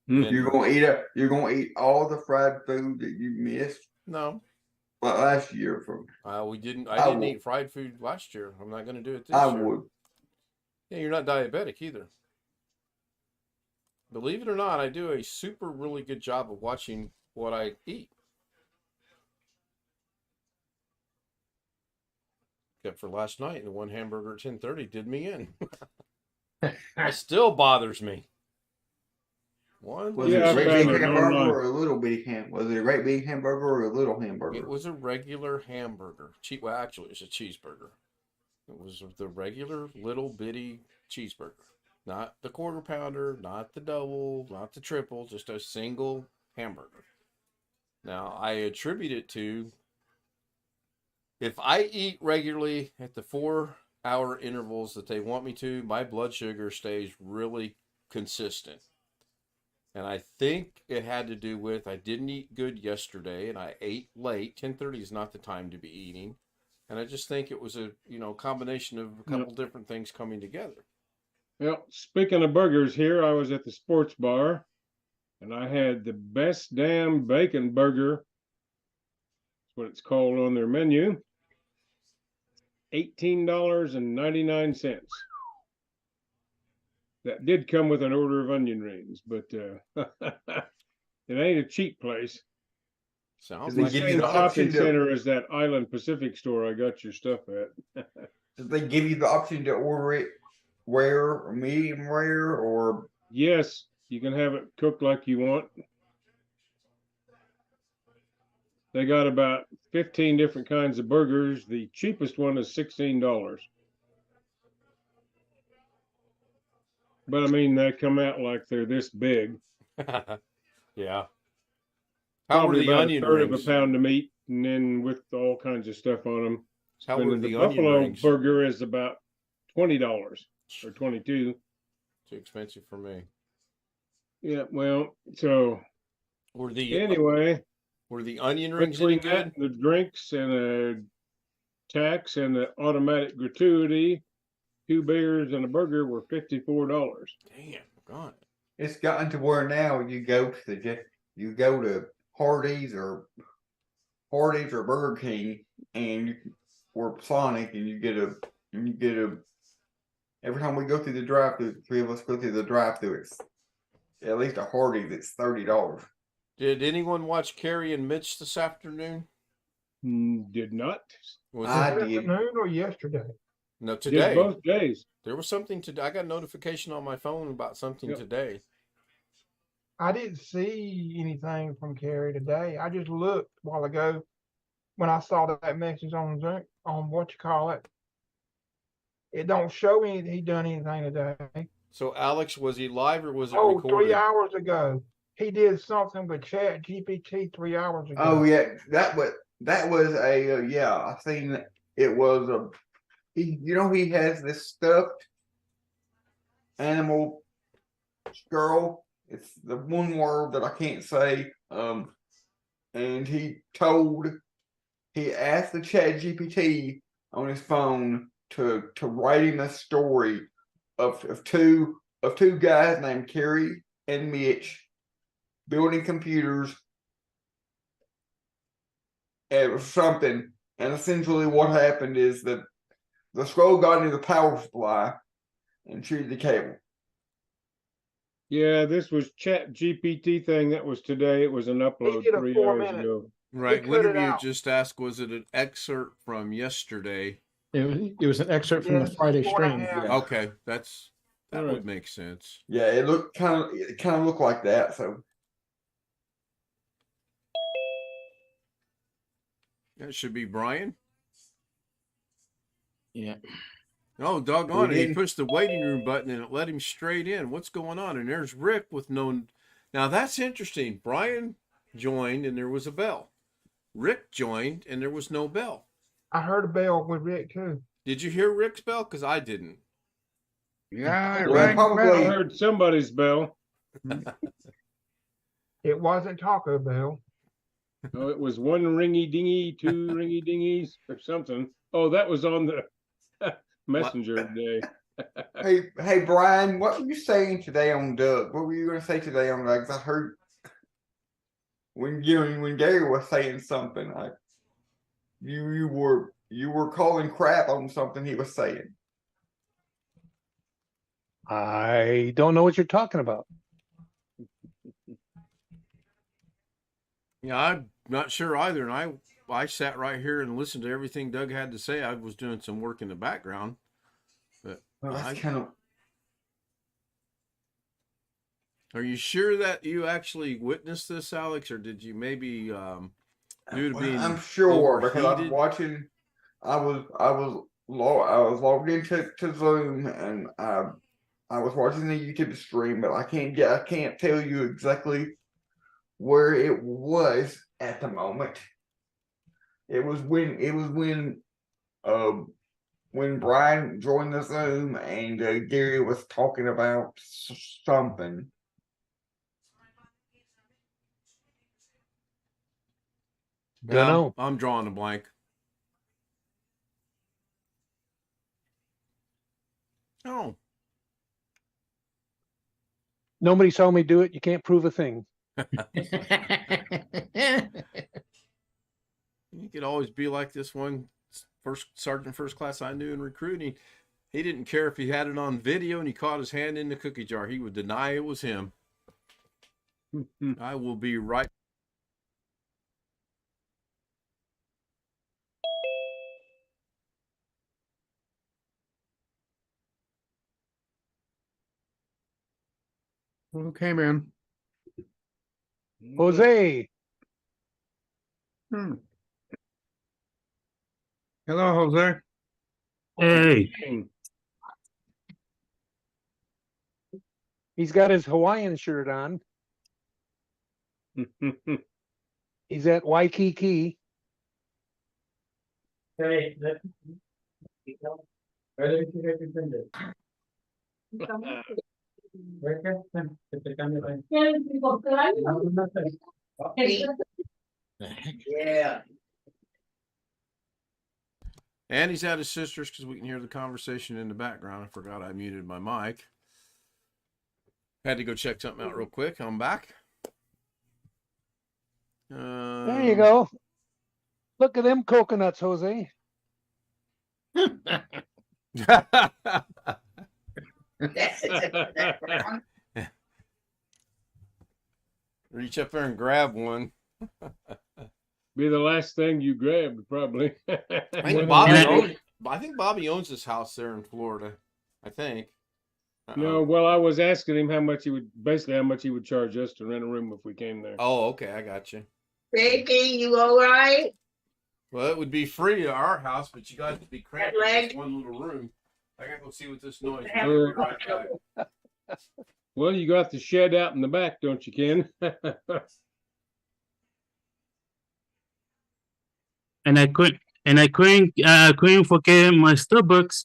You're gonna eat all the fried food that you missed. No. Well, last year I didn't eat fried food last year. I'm not going to do it this year. I would. Yeah, you're not diabetic either. Believe it or not, I do a really good job of watching what I eat. Except for last night, the one hamburger at 10:30 did me in. It still bothers me. Was it a great big hamburger or a little big Was it a great big hamburger or a little hamburger? It was a regular hamburger. Well, actually, it was a cheeseburger. It was the regular little bitty cheeseburger. Not the quarter pounder, not the double, not the triple, just a single hamburger. Now, I attribute it to, if I eat regularly at the 4-hour intervals that they want me to, my blood sugar stays really consistent. And I think it had to do with, I didn't eat good yesterday and I ate late. 10:30 is not the time to be eating. And I just think it was a, combination of a couple different things coming together. Well, speaking of burgers here, I was at the sports bar and I had the best damn bacon burger. That's what it's called on their menu. $18.99. That did come with an order of onion rings, but it ain't a cheap place. Sounds the like same shopping center as that Island Pacific store I got your stuff at. Did they give you the option to order it rare or medium rare or? Yes, you can have it cooked like you want. They got about 15 different kinds of burgers. The cheapest one is $16. But I mean, they come out like they're this big. Yeah. How were the onion rings? Of a pound of meat, and then with all kinds of stuff on them. How were the Buffalo onion rings? burger is about $20 or $22. Too expensive for me. Yeah, well, so were the onion rings any good? The drinks and a tax and the automatic gratuity, 2 beers and a burger were $54. Damn, God. It's gotten to where now you go to Hardee's or Burger King or Sonic and you get a every time we go through the drive-thru, the 3 of us go through the drive-thru, it's at least a Hardee's, it's $30. Did anyone watch Carrie and Mitch this afternoon? Did not. Was it afternoon or yesterday? No, today. Both days. There was something today. I got a notification on my phone about something today. I didn't see anything from Carrie today. I just looked a while ago when I saw that message on Zoom, on what you call it. It don't show me that he done anything today. So Alex, was he live or was it Oh, recorded? 3 hours ago. He did something with Chat GPT 3 hours ago. Oh yeah, that was a yeah. I seen it was a he has this stuffed animal girl. It's the one word that I can't say. And he asked the Chat GPT on his phone to write him a story of two guys named Kerry and Mitch building computers or something. And essentially what happened is that the scroll got into the power supply and chewed the cable. Yeah, this was Chat GPT thing. That was today. It was an upload did a 3 4 hours minute. ago. Right. cut One of it you out. just asked, was it an excerpt from yesterday? It was an excerpt from the Yes, Friday 4 and a stream. half. Yeah. Okay, that All would right. make sense. Yeah, it kind of looked like that. So That should be Brian. Yeah. Oh, doggone We it. He didn't- pushed the waiting room button and it let him straight in. What's going on? And there's Rick with no. Now that's interesting. Brian joined and there was a bell. Rick joined and there was no bell. I heard a bell with Rick too. Did you hear Rick's bell? Because I didn't. Yeah, Well, right. probably- I heard somebody's bell. It wasn't Taco Bell. Oh, it was one ringy dingy, two ringy dingies, or something. Oh, that was on the messenger day. hey Brian, what were you saying today on Doug? What were you going to say today on Doug? 'Cause I heard when Gary was saying something, you were calling crap on something he was saying. I don't know what you're talking about. Yeah, I'm not sure either. And I sat right here and listened to everything Doug had to say. I was doing some work in the background. But Well, that's kind of. Are you sure that you actually witnessed this, Alex, or did you maybe due to being I'm sure because I'm overheated? watching. I was logged into Zoom and I was watching the YouTube stream, but I can't tell you exactly where it was at the moment. It was when Brian joined the Zoom and Gary was talking about something. Don't know. I'm drawing a blank. Oh, Nobody saw me do it. You can't prove a thing. you could always be like this one first sergeant first class I knew in recruiting. He didn't care if he had it on video and he caught his hand in the cookie jar. He would deny it was him. I will be right. Okay, man. Jose. Hello, Jose. Hey, He's got his Hawaiian shirt on. He's at Waikiki. hey, Yeah. And he's at his sister's because we can hear the conversation in the background. I forgot I muted my mic. Had to go check something out real quick. I'm back. There you go. Look at them coconuts, Jose. Reach up there and grab one. Be the last thing you grabbed, probably. I think Bobby owns this house there in Florida. I think. No, well, I was asking him how much he would charge us to rent a room if we came there. Oh, okay, I got you. Baby, you all right? Well, it would be free at our house, but you guys would be cramped in this one little room. I gotta go see what this noise is. I'll be right back. Well, you got the shed out in the back, don't you, Ken? And I couldn't forget my Starbucks.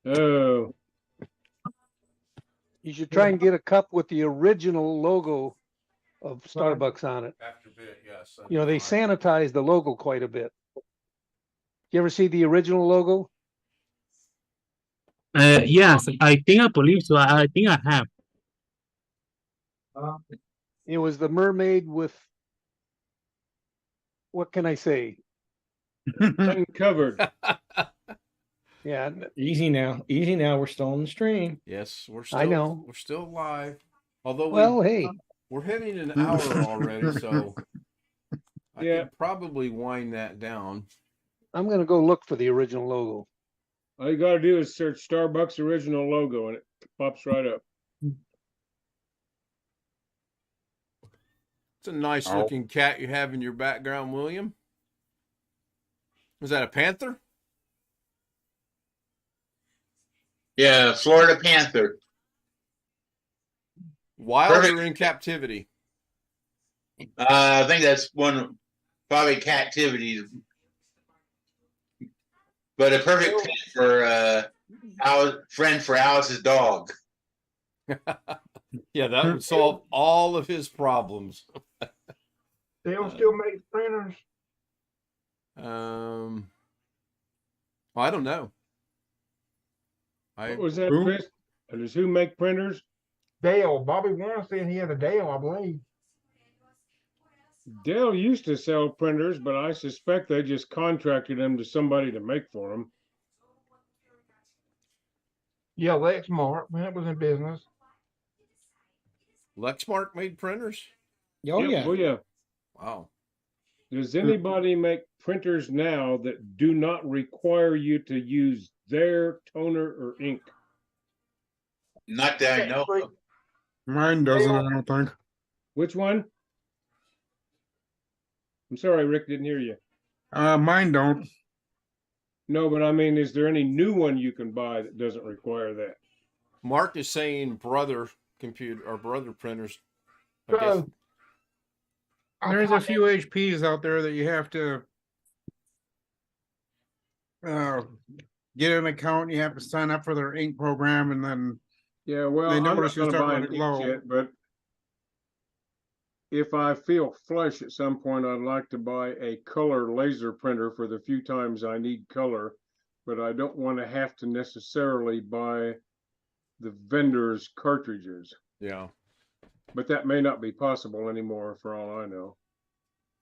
Oh, You should try and get a cup with the original logo of Starbucks on it. After bit, yes. You know, they sanitize the logo quite a bit. You ever see the original logo? Yes, I believe so. I think I have. It was the mermaid with, what can I say? uncovered. Yeah, Easy now. Easy now. We're still on the stream. Yes, we're still. I know. We're still live. Although well, hey, we're hitting an hour already, so I Yeah. could probably wind that down. I'm gonna go look for the original logo. All you gotta do is search Starbucks original logo and it pops right up. It's a nice looking cat you have in your background, William. Is that a panther? Yeah, Florida Panther. Wild Perfect. or in captivity? I think that's one probably captivity, but a perfect pet for friend for Alice's dog. Yeah, that would solve all of his problems. They'll still make printers. Well, I don't know. What was that, Chris? Does who make printers? Dale. Bobby Warren said he had a Dale, I believe. Dell used to sell printers, but I suspect they just contracted them to somebody to make for them. Yeah, Lexmark, when it was in business. Lexmark made printers? Oh, Yep, yeah. oh yeah. Wow. Does anybody make printers now that do not require you to use their toner or ink? Not that I know of. Mine doesn't, I don't think. Which one? I'm sorry, Rick, didn't hear you. Mine don't. No, but I mean, is there any new one you can buy that doesn't require that? Mark is saying brother computer or brother printers. I guess. There's a few HPs out there that you have to get an account. You have to sign up for their ink program, and then Yeah, well, they I'm not notice you going to start buy an running ink low. yet, but if I feel flush at some point, I'd like to buy a color laser printer for the few times I need color, but I don't want to have to necessarily buy the vendor's cartridges. Yeah. But that may not be possible anymore for all I know.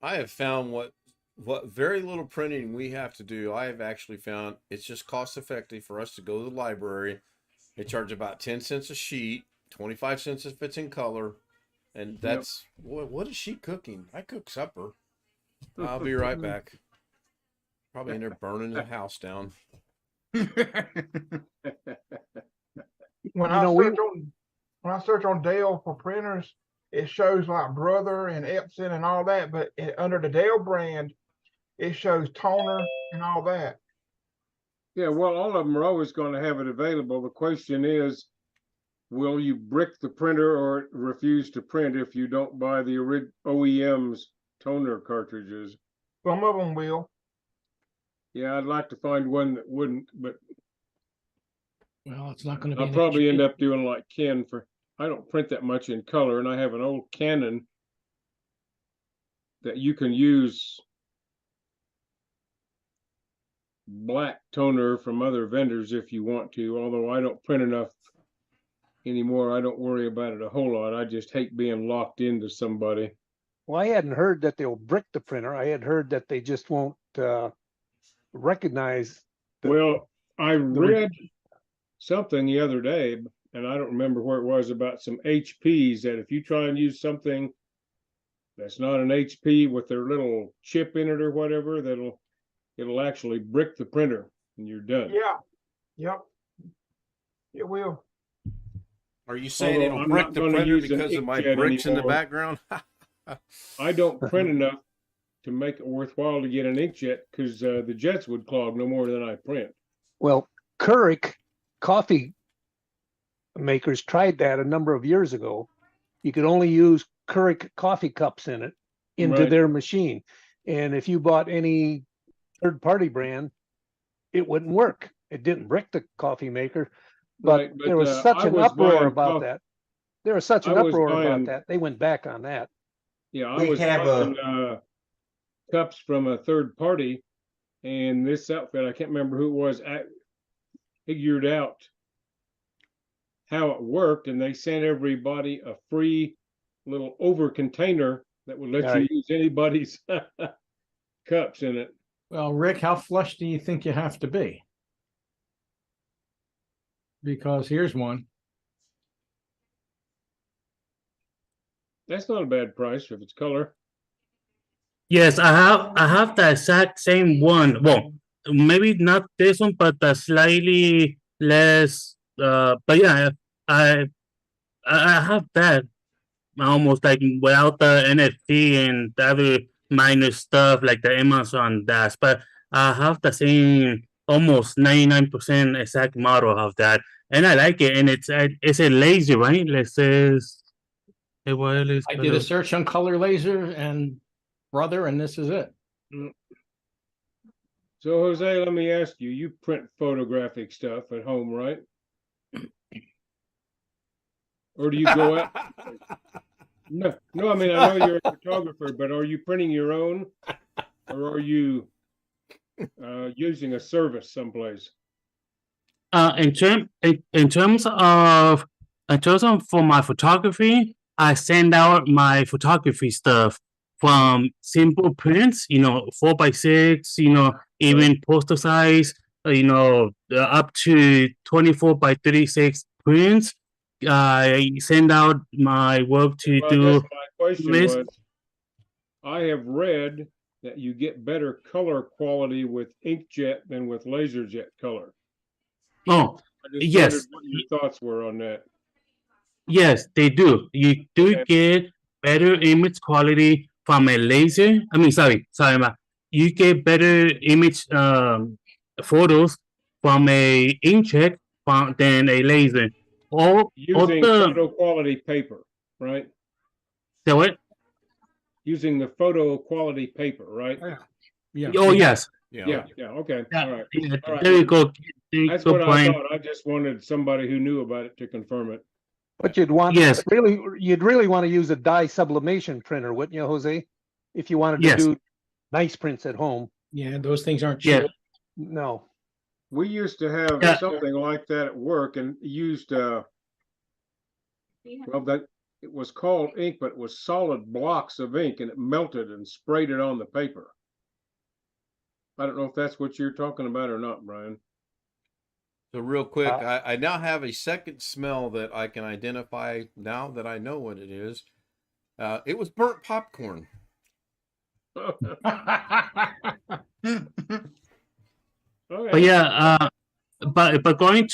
I have found what very little printing we have to do. I have actually found it's just cost effective for us to go to the library. They charge about 10 cents a sheet, 25 cents if it's in color. And that's what is she cooking? I cook supper. I'll be right back. Probably in there burning the house down. When I search on Dell for printers, it shows like Brother and Epson and all that, but under the Dell brand, it shows toner and all that. Yeah, well, all of them are always going to have it available. The question is, will you brick the printer or refuse to print if you don't buy the OEM's toner cartridges? Some of them will. Yeah, I'd like to find one that wouldn't, but Well, it's not going to be. I'll probably end up doing like Ken I don't print that much in color, and I have an old Canon that you can use black toner from other vendors if you want to, although I don't print enough anymore. I don't worry about it a whole lot. I just hate being locked into somebody. Well, I hadn't heard that they'll brick the printer. I had heard that they just won't recognize. Well, I read something the other day, and I don't remember where it was, about some HPs that if you try and use something that's not an HP with their little chip in it or whatever, it'll actually brick the printer and you're done. Yeah. Yep. It will. Are you saying Although it'll I'm brick not the gonna printer use an because of my inkjet bricks in the anymore. background? I don't print enough to make it worthwhile to get an inkjet because the jets would clog no more than I print. Well, Keurig coffee makers tried that a number of years ago. You could only use Keurig coffee cups into Right. their machine. And if you bought any third-party brand, it wouldn't work. It didn't brick the coffee maker. But, Right, but there was such I an was uproar buying about that. There was such an I was uproar about buying- that. They went back on that. Yeah, I We was have buying cups from a third party, and this outfit, I can't remember who it was, figured out how it worked, and they sent everybody a free little over container that would let Right. you use anybody's cups in it. Well, Rick, how flush do you think you have to be? Because here's one. That's not a bad price if it's color. Yes, I have the exact same one. Well, maybe not this one, but the slightly less. But yeah, I I have that almost like without the NFT and the other minor stuff like the Amazon dash. But I have the same almost 99% exact model of that, and I like it. And it's a laser, right? It says a wireless. I did a search on color laser and brother, and this is it. So Jose, let me ask you, you print photographic stuff at home, right? Or do you go out? No, I mean, I know you're a photographer, but are you printing your own? Or are you using a service someplace? In terms of for my photography, I send out my photography stuff from simple prints, 4x6, even poster size, up to 24x36 prints. I send out my work to Well, I do. guess my question list- was, I have read that you get better color quality with inkjet than with laserjet color. Oh, I just yes. wondered what your thoughts were on that. Yes, they do. You do Okay. get better image quality from a laser. I mean, sorry, you get better image photos from a inkjet than a laser. All Using the photo quality paper, right? the what? Using the photo quality paper, right? Yeah. Oh yes. Yeah, okay, Yeah, all right. yeah, All right. there you go. That's Good what I point. thought. I just wanted somebody who knew about it to confirm it. But you'd want Yes. you'd really want to use a dye sublimation printer, wouldn't you, Jose? If you wanted to Yes. do nice prints at home. Yeah, those things aren't cheap. Yeah. No. We used to have Yeah. something like that at work and used well, that it was called ink, but it was solid blocks of ink and it melted and sprayed it on the paper. I don't know if that's what you're talking about or not, Brian. So real quick, Uh, I now have a second smell that I can identify now that I know what it is. It was burnt popcorn. But yeah, but going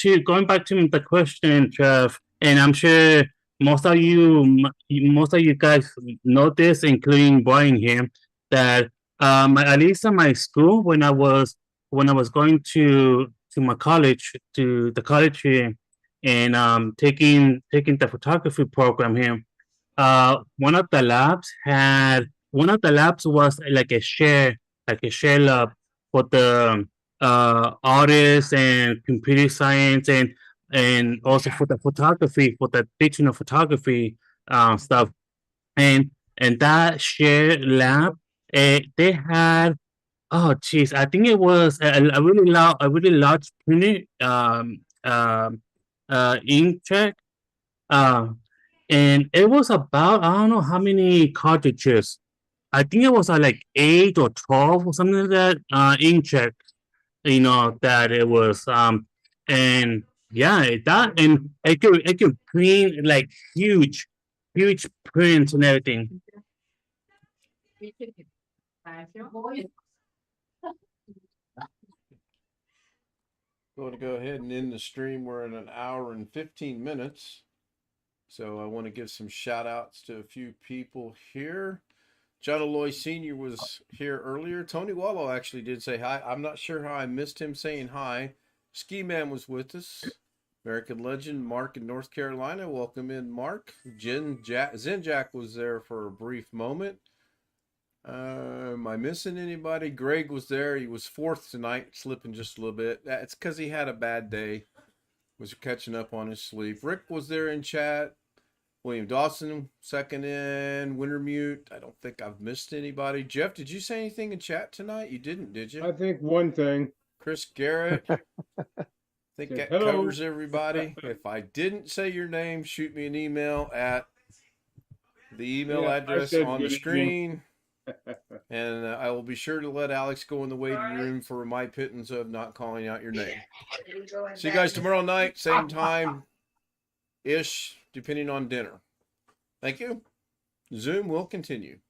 back to the question, Trev, and I'm sure most of you guys know this, including Brian here, that at least in my school when I was going to my college, to the college here, and taking the photography program here, one of the labs was like a share lab for the artists and computer science and also for the photography, for the digital photography stuff, and that shared lab, they had, oh geez, I think it was a really large printer inkjet, and it was about, I don't know how many cartridges. I think it was like 8 or 12 or something like that inkjet, that it was, and yeah, and it could print like huge prints and everything. Going to go ahead and end the stream. We're in 1 hour and 15 minutes. So I want to give some shout outs to a few people here. John Aloy Sr. was here earlier. Tony Wallow actually did say hi. I'm not sure how I missed him saying hi. Ski Man was with us. American legend Mark in North Carolina. Welcome in, Mark. Zenjack was there for a brief moment. Am I missing anybody? Greg was there. He was fourth tonight, slipping just a little bit. That's because he had a bad day. Was catching up on his sleep. Rick was there in chat. William Dawson, second in. Wintermute. I don't think I've missed anybody. Jeff, did you say anything in chat tonight? You didn't, did you? I think one thing. Chris Garrett. I think that Hello. covers everybody. If I didn't say your name, shoot me an email at the email Yeah, I address said on the good screen. And I will be sure to let Alex go in the waiting room for my pittance of not calling out your name. See you guys tomorrow night, same time-ish, depending on dinner. Thank you. Zoom will continue.